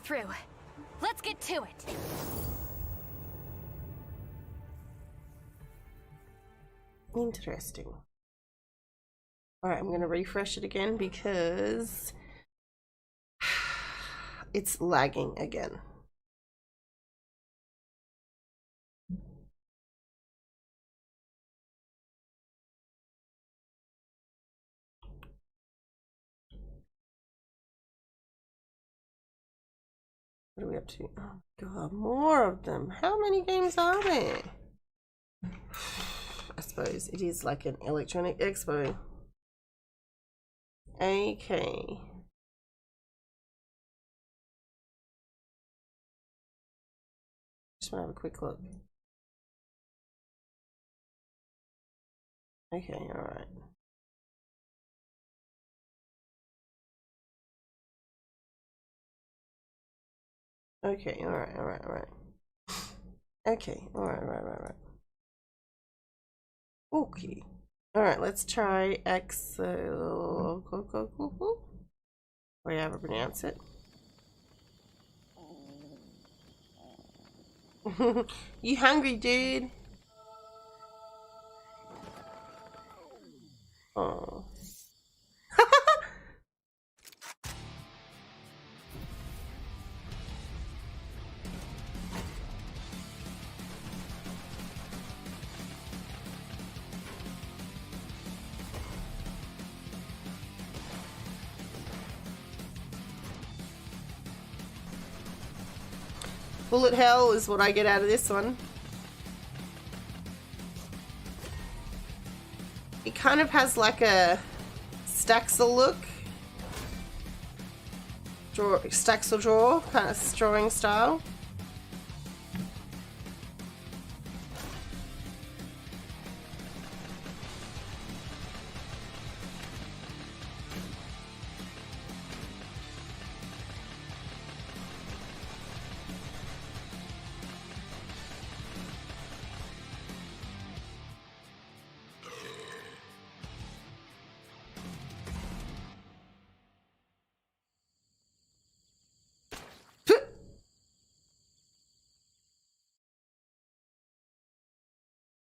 through. Let's get to it. Interesting. Alright, I'm gonna refresh it again because it's lagging again. What are we up to? Oh god, more of them. How many games are there? I suppose it is like an electronic expo. Okay. Just want to have a quick look. Okay, alright. Okay, alright. Okay, alright. Okay. Alright, let's try Excel. Or however pronounce it. You hungry, dude? Oh. Bullet hell is what I get out of this one. It kind of has like a Staxel look. Staxel draw, kind of drawing style.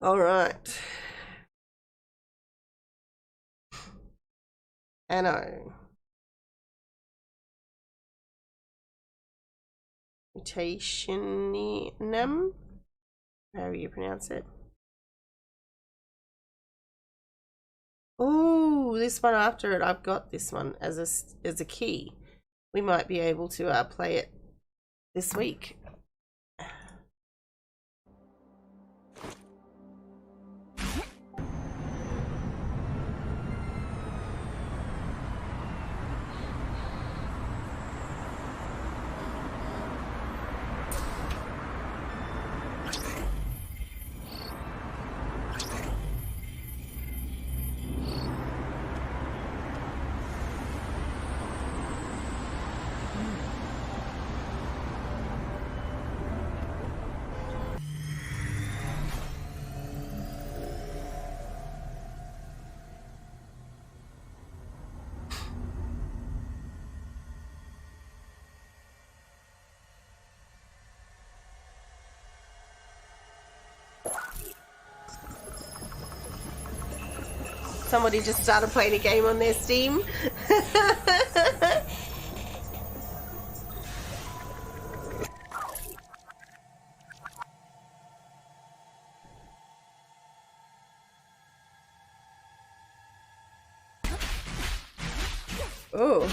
All right. Anno. 𝗕𝗨𝗦𝗦𝗡. However you pronounce it. Oh, this one after it, I've got this one as a key. We might be able to play it this week. Somebody just started playing a game on their Steam. Oh.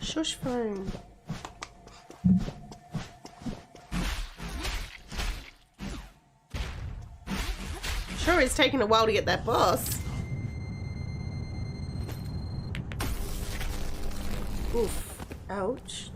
Shush phone. Sure, it's taken a while to get that boss. Oof. Ouch.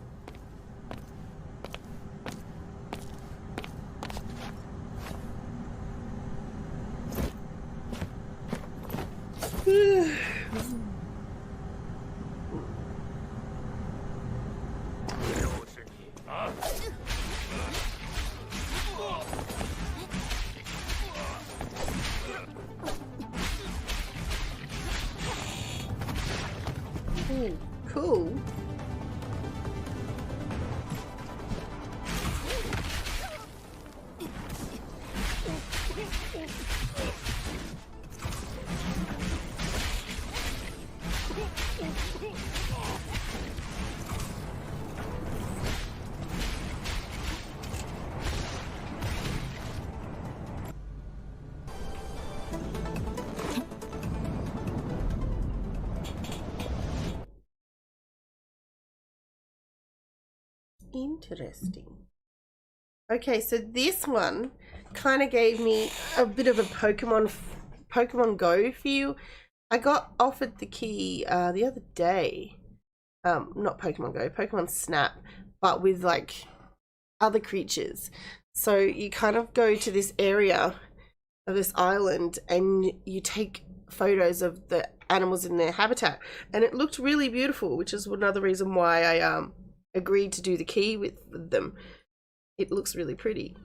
Interesting. Okay, so this one kind of gave me a bit of a Pokemon Go feel. I got offered the key the other day. Not Pokemon Go, Pokemon Snap, but with like other creatures. So you kind of go to this area of this island and you take photos of the animals in their habitat, and it looked really beautiful, which is another reason why I agreed to do the key with them. It looks really pretty.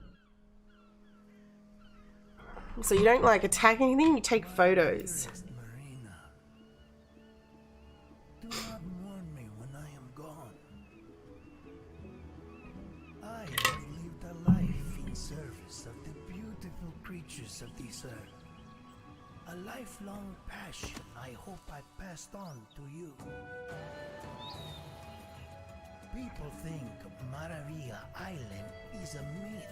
So you don't like attack anything, you take photos. Do not mourn me when I am gone. I have lived a life in service of the beautiful creatures of this earth. A lifelong passion I hope I passed on to you. People think Maravilla Island is a myth,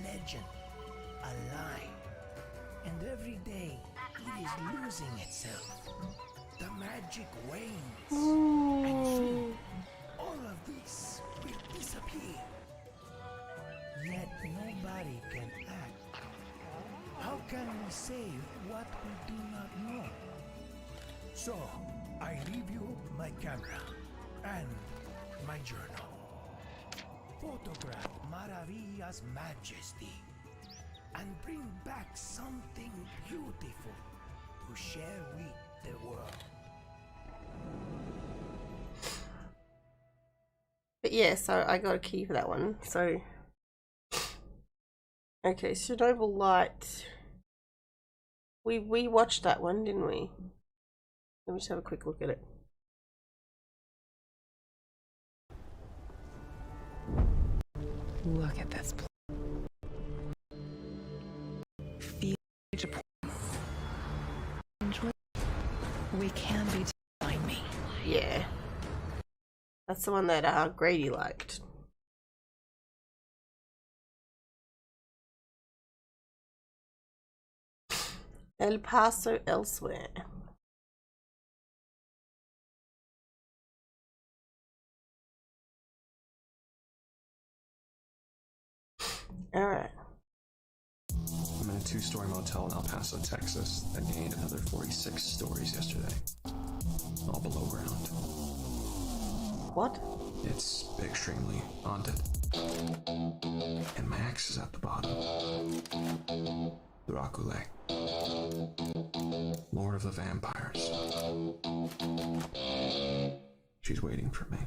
legend, a lie. And every day it is losing itself. The magic wanes. And soon all of this will disappear. Yet nobody can act. How can we save what we do not know? So, I leave you my camera and my journal. Photograph Maravilla's majesty and bring back something beautiful to share with the world. But yeah, so I got a key for that one. So, okay, Chernobyl Light. We watched that one, didn't we? Let me just have a quick look at it. Look at this. Feel we can be behind me. Yeah. That's the one that Grady liked. El Paso Elsewhere. Alright. I'm in a 2-story motel in El Paso, Texas, that gained another 46 stories yesterday. All below ground. What? It's extremely haunted. And my ex is at the bottom. 𝗘𝗨𝗦𝗦𝗡. Lord of the Vampires. She's waiting for me.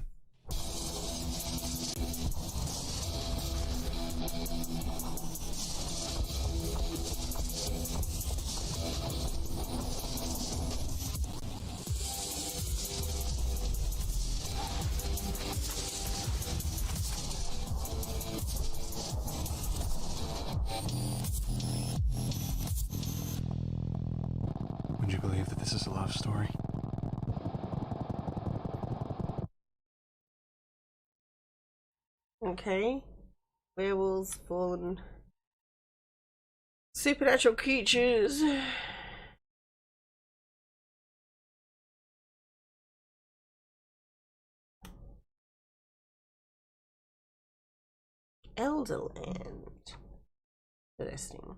Would you believe that this is a love story? Okay. Werewolves, fallen. Supernatural creatures. Elderland. Interesting.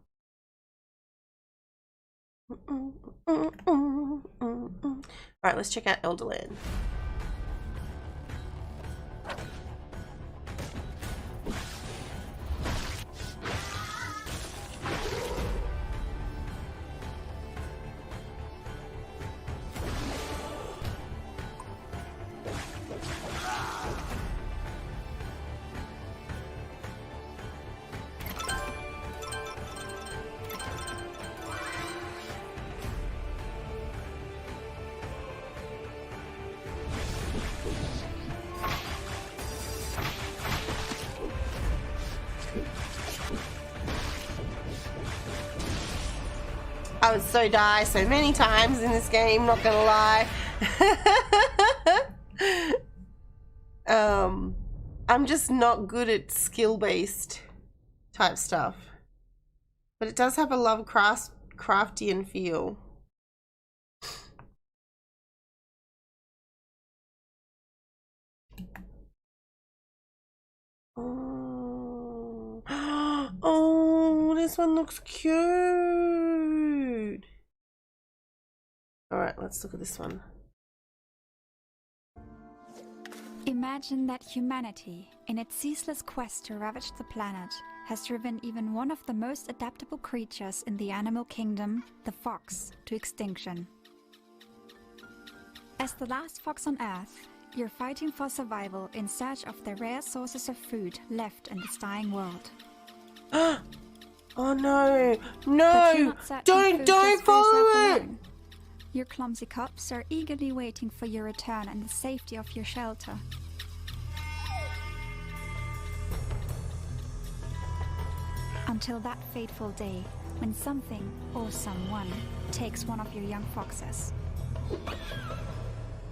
Alright, let's check out Elderland. I would so die so many times in this game, not gonna lie. I'm just not good at skill-based type stuff. But it does have a Lovecraftian feel. this one looks cute. Alright, let's look at this one. Imagine that humanity, in its ceaseless quest to ravage the planet, has driven even one of the most adaptable creatures in the animal kingdom, the fox, to extinction. As the last fox on Earth, you're fighting for survival in search of the rare sources of food left in this dying world. Oh no! No! Don't follow it! Your clumsy cubs are eagerly waiting for your return and the safety of your shelter. Until that fateful day, when something or someone takes one of your young foxes.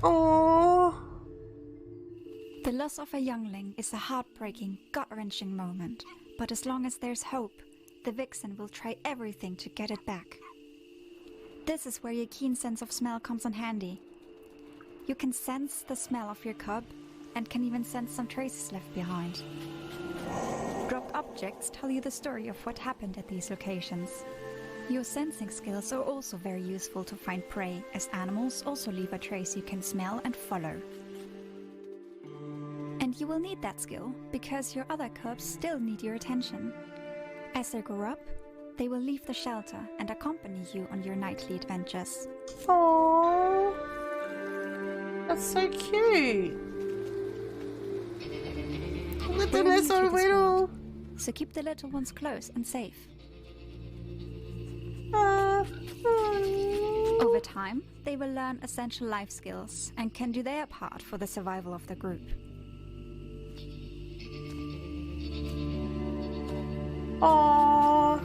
Oh. The loss of a youngling is a heartbreaking, gut-wrenching moment, but as long as there's hope, the vixen will try everything to get it back. This is where your keen sense of smell comes in handy. You can sense the smell of your cub, and can even sense some traces left behind. Dropped objects tell you the story of what happened at these locations. Your sensing skills are also very useful to find prey, as animals also leave a trace you can smell and follow. And you will need that skill, because your other cubs still need your attention. As they grow up, they will leave the shelter and accompany you on your nightly adventures. Aww, that's so cute. Look at them, they're so little. So keep the little ones close and safe. Over time, they will learn essential life skills and can do their part for the survival of the group. Aww.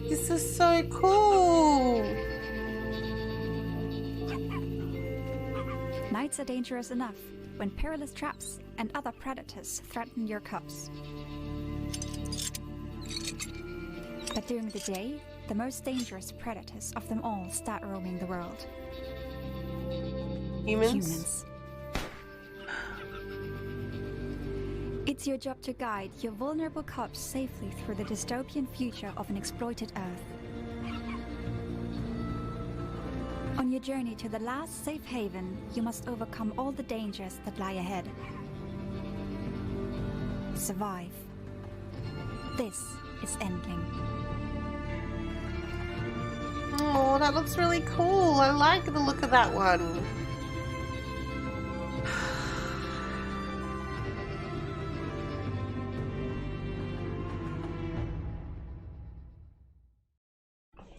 This is so cool! Nights are dangerous enough when perilous traps and other predators threaten your cubs. But during the day, the most dangerous predators of them all start roaming the world. Humans. It's your job to guide your vulnerable cubs safely through the dystopian future of an exploited Earth. On your journey to the last safe haven, you must overcome all the dangers that lie ahead. Survive. This is Endling. Oh, that looks really cool. I like the look of that one.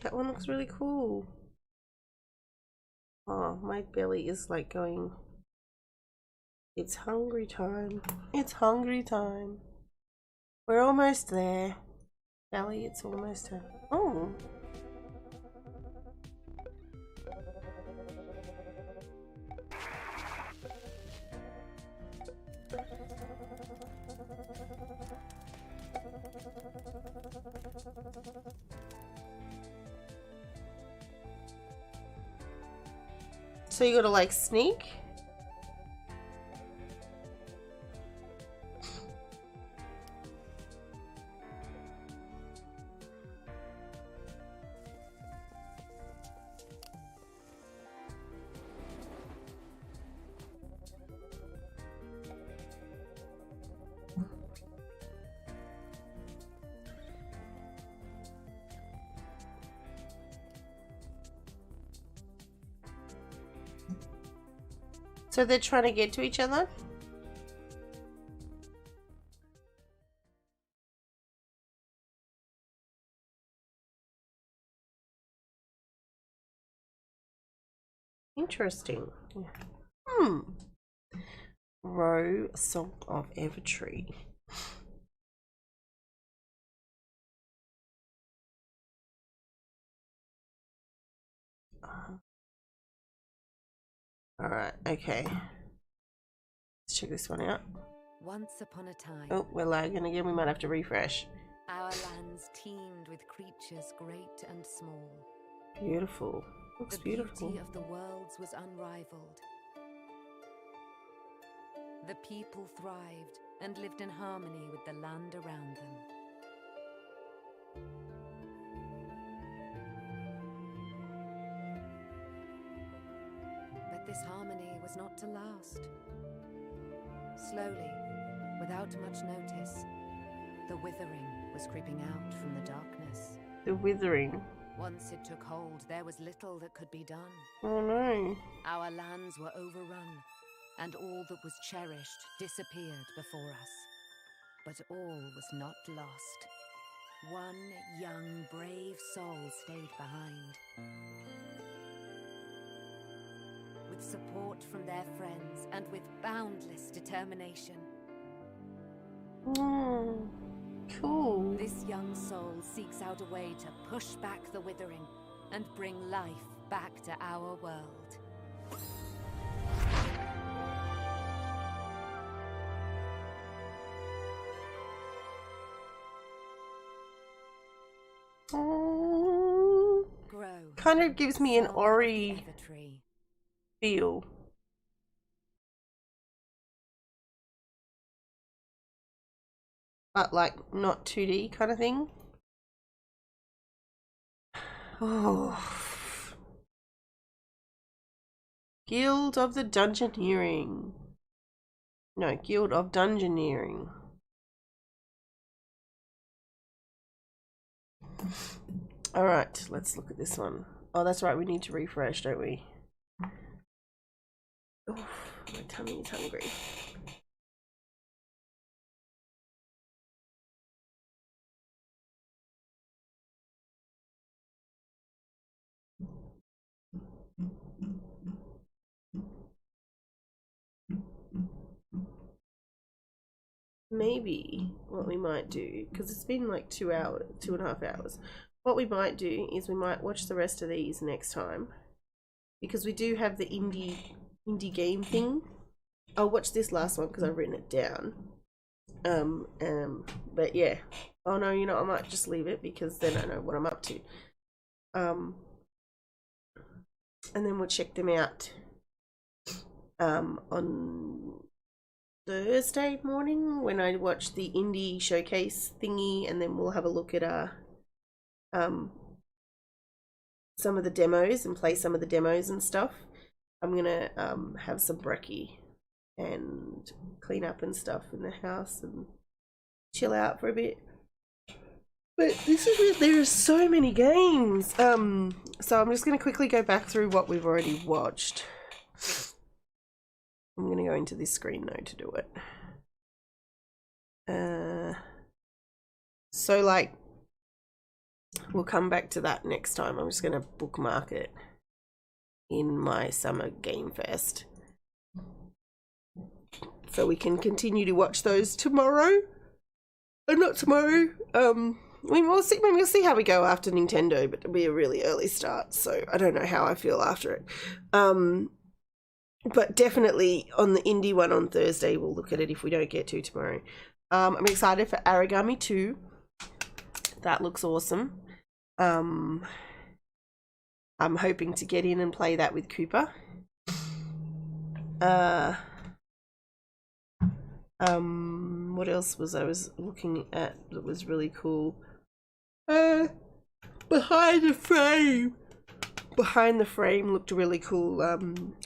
That one looks really cool. Oh, my belly is like going. It's hungry time. It's hungry time. We're almost there. Belly, it's almost time. Oh. So you gotta like sneak? So they're trying to get to each other? Interesting. 𝗕𝗨𝗦𝗦𝗡𝗘𝗏. Alright, okay. Let's check this one out. Once upon a time. Oh, we're lagging again. We might have to refresh. Our lands teemed with creatures great and small. Beautiful. Looks beautiful. The beauty of the worlds was unrivaled. The people thrived and lived in harmony with the land around them. Slowly, without much notice, the withering was creeping out from the darkness. The withering. Once it took hold, there was little that could be done. Oh no. Our lands were overrun, and all that was cherished disappeared before us. But all was not lost. One young, brave soul stayed behind. With support from their friends and with boundless determination. Cool. This young soul seeks out a way to push back the withering and bring life back to our world. Kind of gives me an Ori feel. But like not 2D kind of thing. Oh. Guild of the Dungeoneering. No, Guild of Dungeoneering. Alright, let's look at this one. Oh, that's right, we need to refresh, don't we? Oh, my tummy is hungry. Maybe what we might do, because it's been like 2.5 hours. What we might do is we might watch the rest of these next time, because we do have the indie game thing. I'll watch this last one because I've written it down. But yeah. Oh no, you know, I might just leave it because then I know what I'm up to. And then we'll check them out on Thursday morning when I watch the indie showcase thingy, and then we'll have a look at some of the demos and play some of the demos and stuff. I'm gonna have some brekkie and clean up and stuff in the house and chill out for a bit. But this is it. There are so many games. So I'm just gonna quickly go back through what we've already watched. I'm gonna go into this screen though to do it. So like, we'll come back to that next time. I'm just gonna bookmark it in my summer game fest, so we can continue to watch those tomorrow. Not tomorrow. We'll see how we go after Nintendo, but it'll be a really early start, so I don't know how I feel after it. But definitely on the indie one on Thursday, we'll look at it if we don't get to tomorrow. I'm excited for Origami 2. That looks awesome. I'm hoping to get in and play that with Cooper. What else was I looking at that was really cool? Behind the Frame. Behind the Frame looked really cool.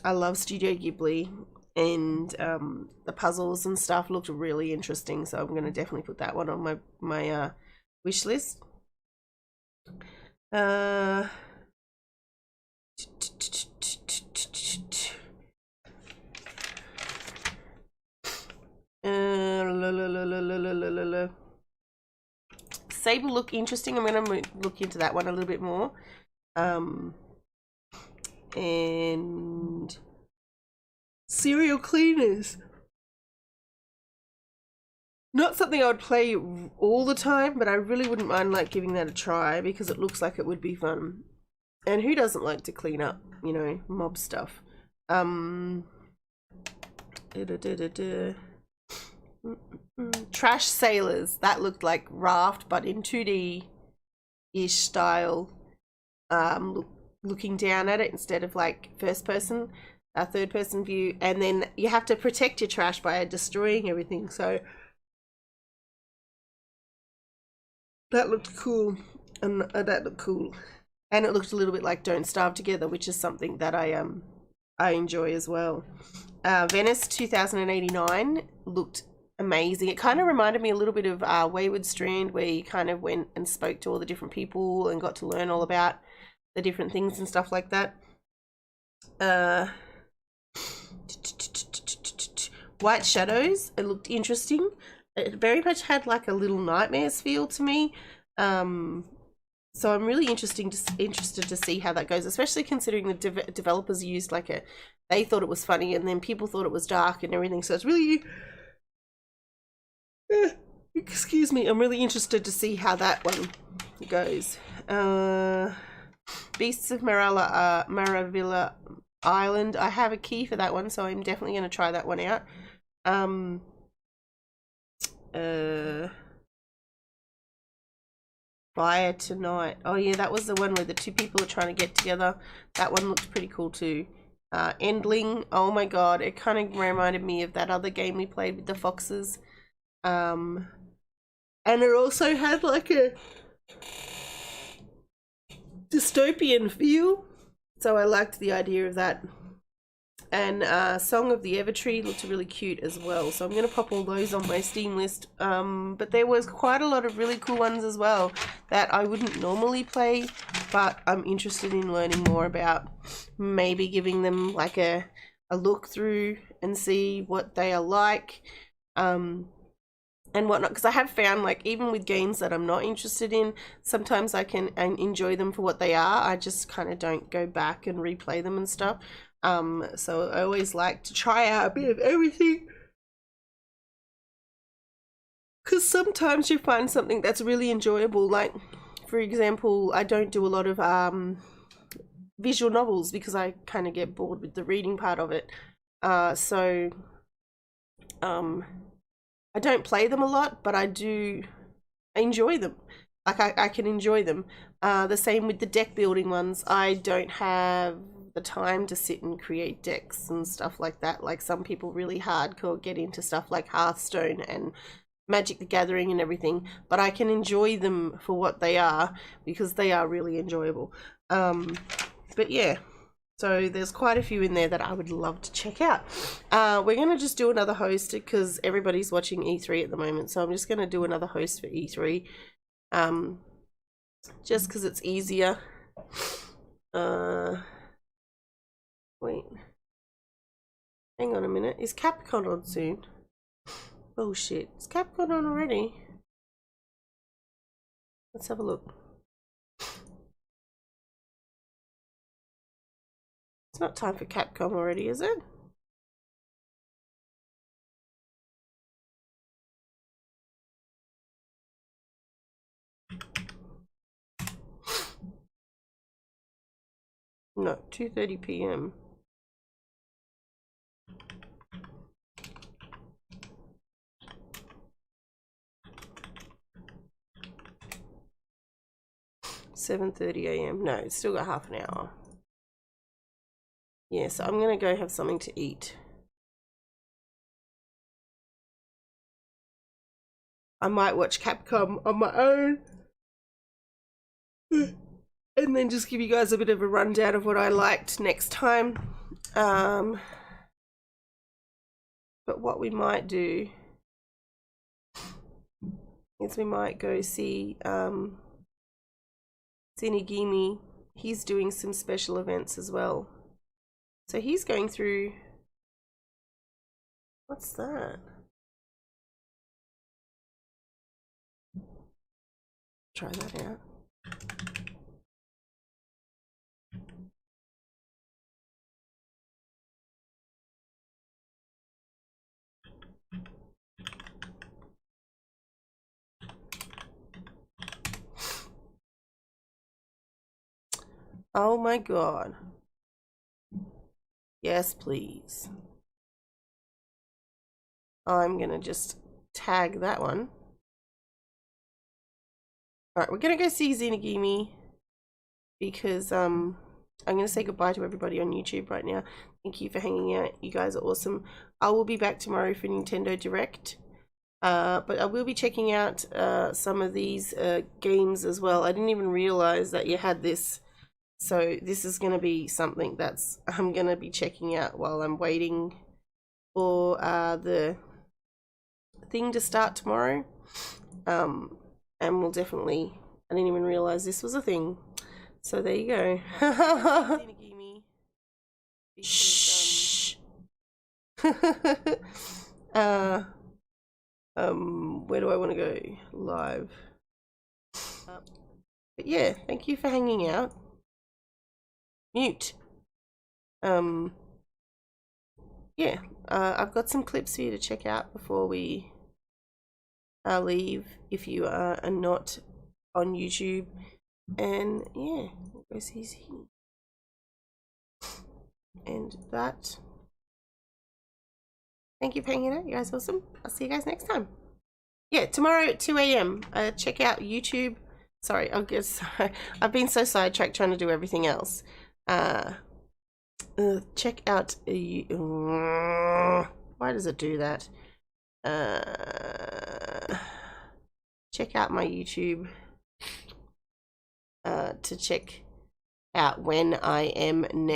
I love Studio Ghibli, and the puzzles and stuff looked really interesting, so I'm going to definitely put that one on my wish list. Saber look interesting. I'm going to look into that one a little bit more. And Serial Cleaners. Not something I would play all the time, but I really wouldn't mind like giving that a try because it looks like it would be fun. And who doesn't like to clean up, you know, mob stuff? Trash Sailors. That looked like Raft, but in 2D-ish style. Looking down at it instead of like first person, third person view, and then you have to protect your trash by destroying everything. So that looked cool, and that looked cool, and it looked a little bit like Don't Starve Together, which is something that I I enjoy as well. Venice 2089 looked amazing. It kind of reminded me a little bit of 𝗕𝗏𝗏𝗧𝗘𝗏𝗏, where you kind of went and spoke to all the different people and got to learn all about the different things and stuff like that. White Shadows, it looked interesting. It very much had like a Little Nightmares feel to me. So I'm really interested to see how that goes, especially considering the developers used like they thought it was funny and then people thought it was dark and everything. So it's really, excuse me, I'm really interested to see how that one goes. Beasts of Maravilla Island. I have a key for that one, so I'm definitely going to try that one out. Fire Tonight. Oh yeah, that was the one where the two people are trying to get together. That one looked pretty cool too. Endling. Oh my god, it kind of reminded me of that other game we played with the foxes. And it also had like a dystopian feel, so I liked the idea of that. And Song of the Evertree looked really cute as well, so I'm going to pop all those on my Steam list. But there was quite a lot of really cool ones as well that I wouldn't normally play, but I'm interested in learning more about. Maybe giving them like a look through and see what they are like, and whatnot, because I have found, like, even with games that I'm not interested in, sometimes I can enjoy them for what they are. I just kind of don't go back and replay them and stuff. So I always like to try out a bit of everything, because sometimes you find something that's really enjoyable. Like, for example, I don't do a lot of visual novels because I kind of get bored with the reading part of it. I don't play them a lot, but I do enjoy them. Like, I can enjoy them. The same with the deck building ones. I don't have the time to sit and create decks and stuff like that. Like, some people really hardcore get into stuff like Hearthstone and Magic the Gathering and everything, but I can enjoy them for what they are because they are really enjoyable. But yeah, so there's quite a few in there that I would love to check out. We're going to just do another host because everybody's watching E3 at the moment, so I'm just going to do another host for E3, just because it's easier. Wait, hang on a minute. Is Capcom on soon? Oh shit, is Capcom on already? Let's have a look. It's not time for Capcom already, is it? No, 2:30 p.m. $7:30 a.m. No, it's still got half an hour. Yeah, so I'm gonna go have something to eat. I might watch Capcom on my own and then just give you guys a bit of a rundown of what I liked next time. But what we might do is we might go see 𝗕𝗨𝗏𝗏𝗧𝗘𝗏𝗏. He's doing some special events as well. So he's going through, what's that? Try that out. Oh my god. Yes, please. I'm gonna just tag that one. Alright, we're gonna go see 𝗕𝗨𝗏𝗏𝗏 because I'm gonna say goodbye to everybody on YouTube right now. Thank you for hanging out. You guys are awesome. I will be back tomorrow for Nintendo Direct. But I will be checking out some of these games as well. I didn't even realize that you had this So this is going to be something that's I'm going to be checking out while I'm waiting for the thing to start tomorrow. And we'll definitely, I didn't even realize this was a thing. So there you go. Shh. Where do I want to go? Live. But yeah, thank you for hanging out. Mute. Yeah, I've got some clips for you to check out before we leave if you are not on YouTube. And yeah, where's his here? And that. Thank you for hanging out. You guys are awesome. I'll see you guys next time. Yeah, tomorrow at 2 a.m. Check out YouTube. Sorry, I've been so sidetracked trying to do everything else. Check out. Why does it do that? Check out my YouTube to check out when I am next.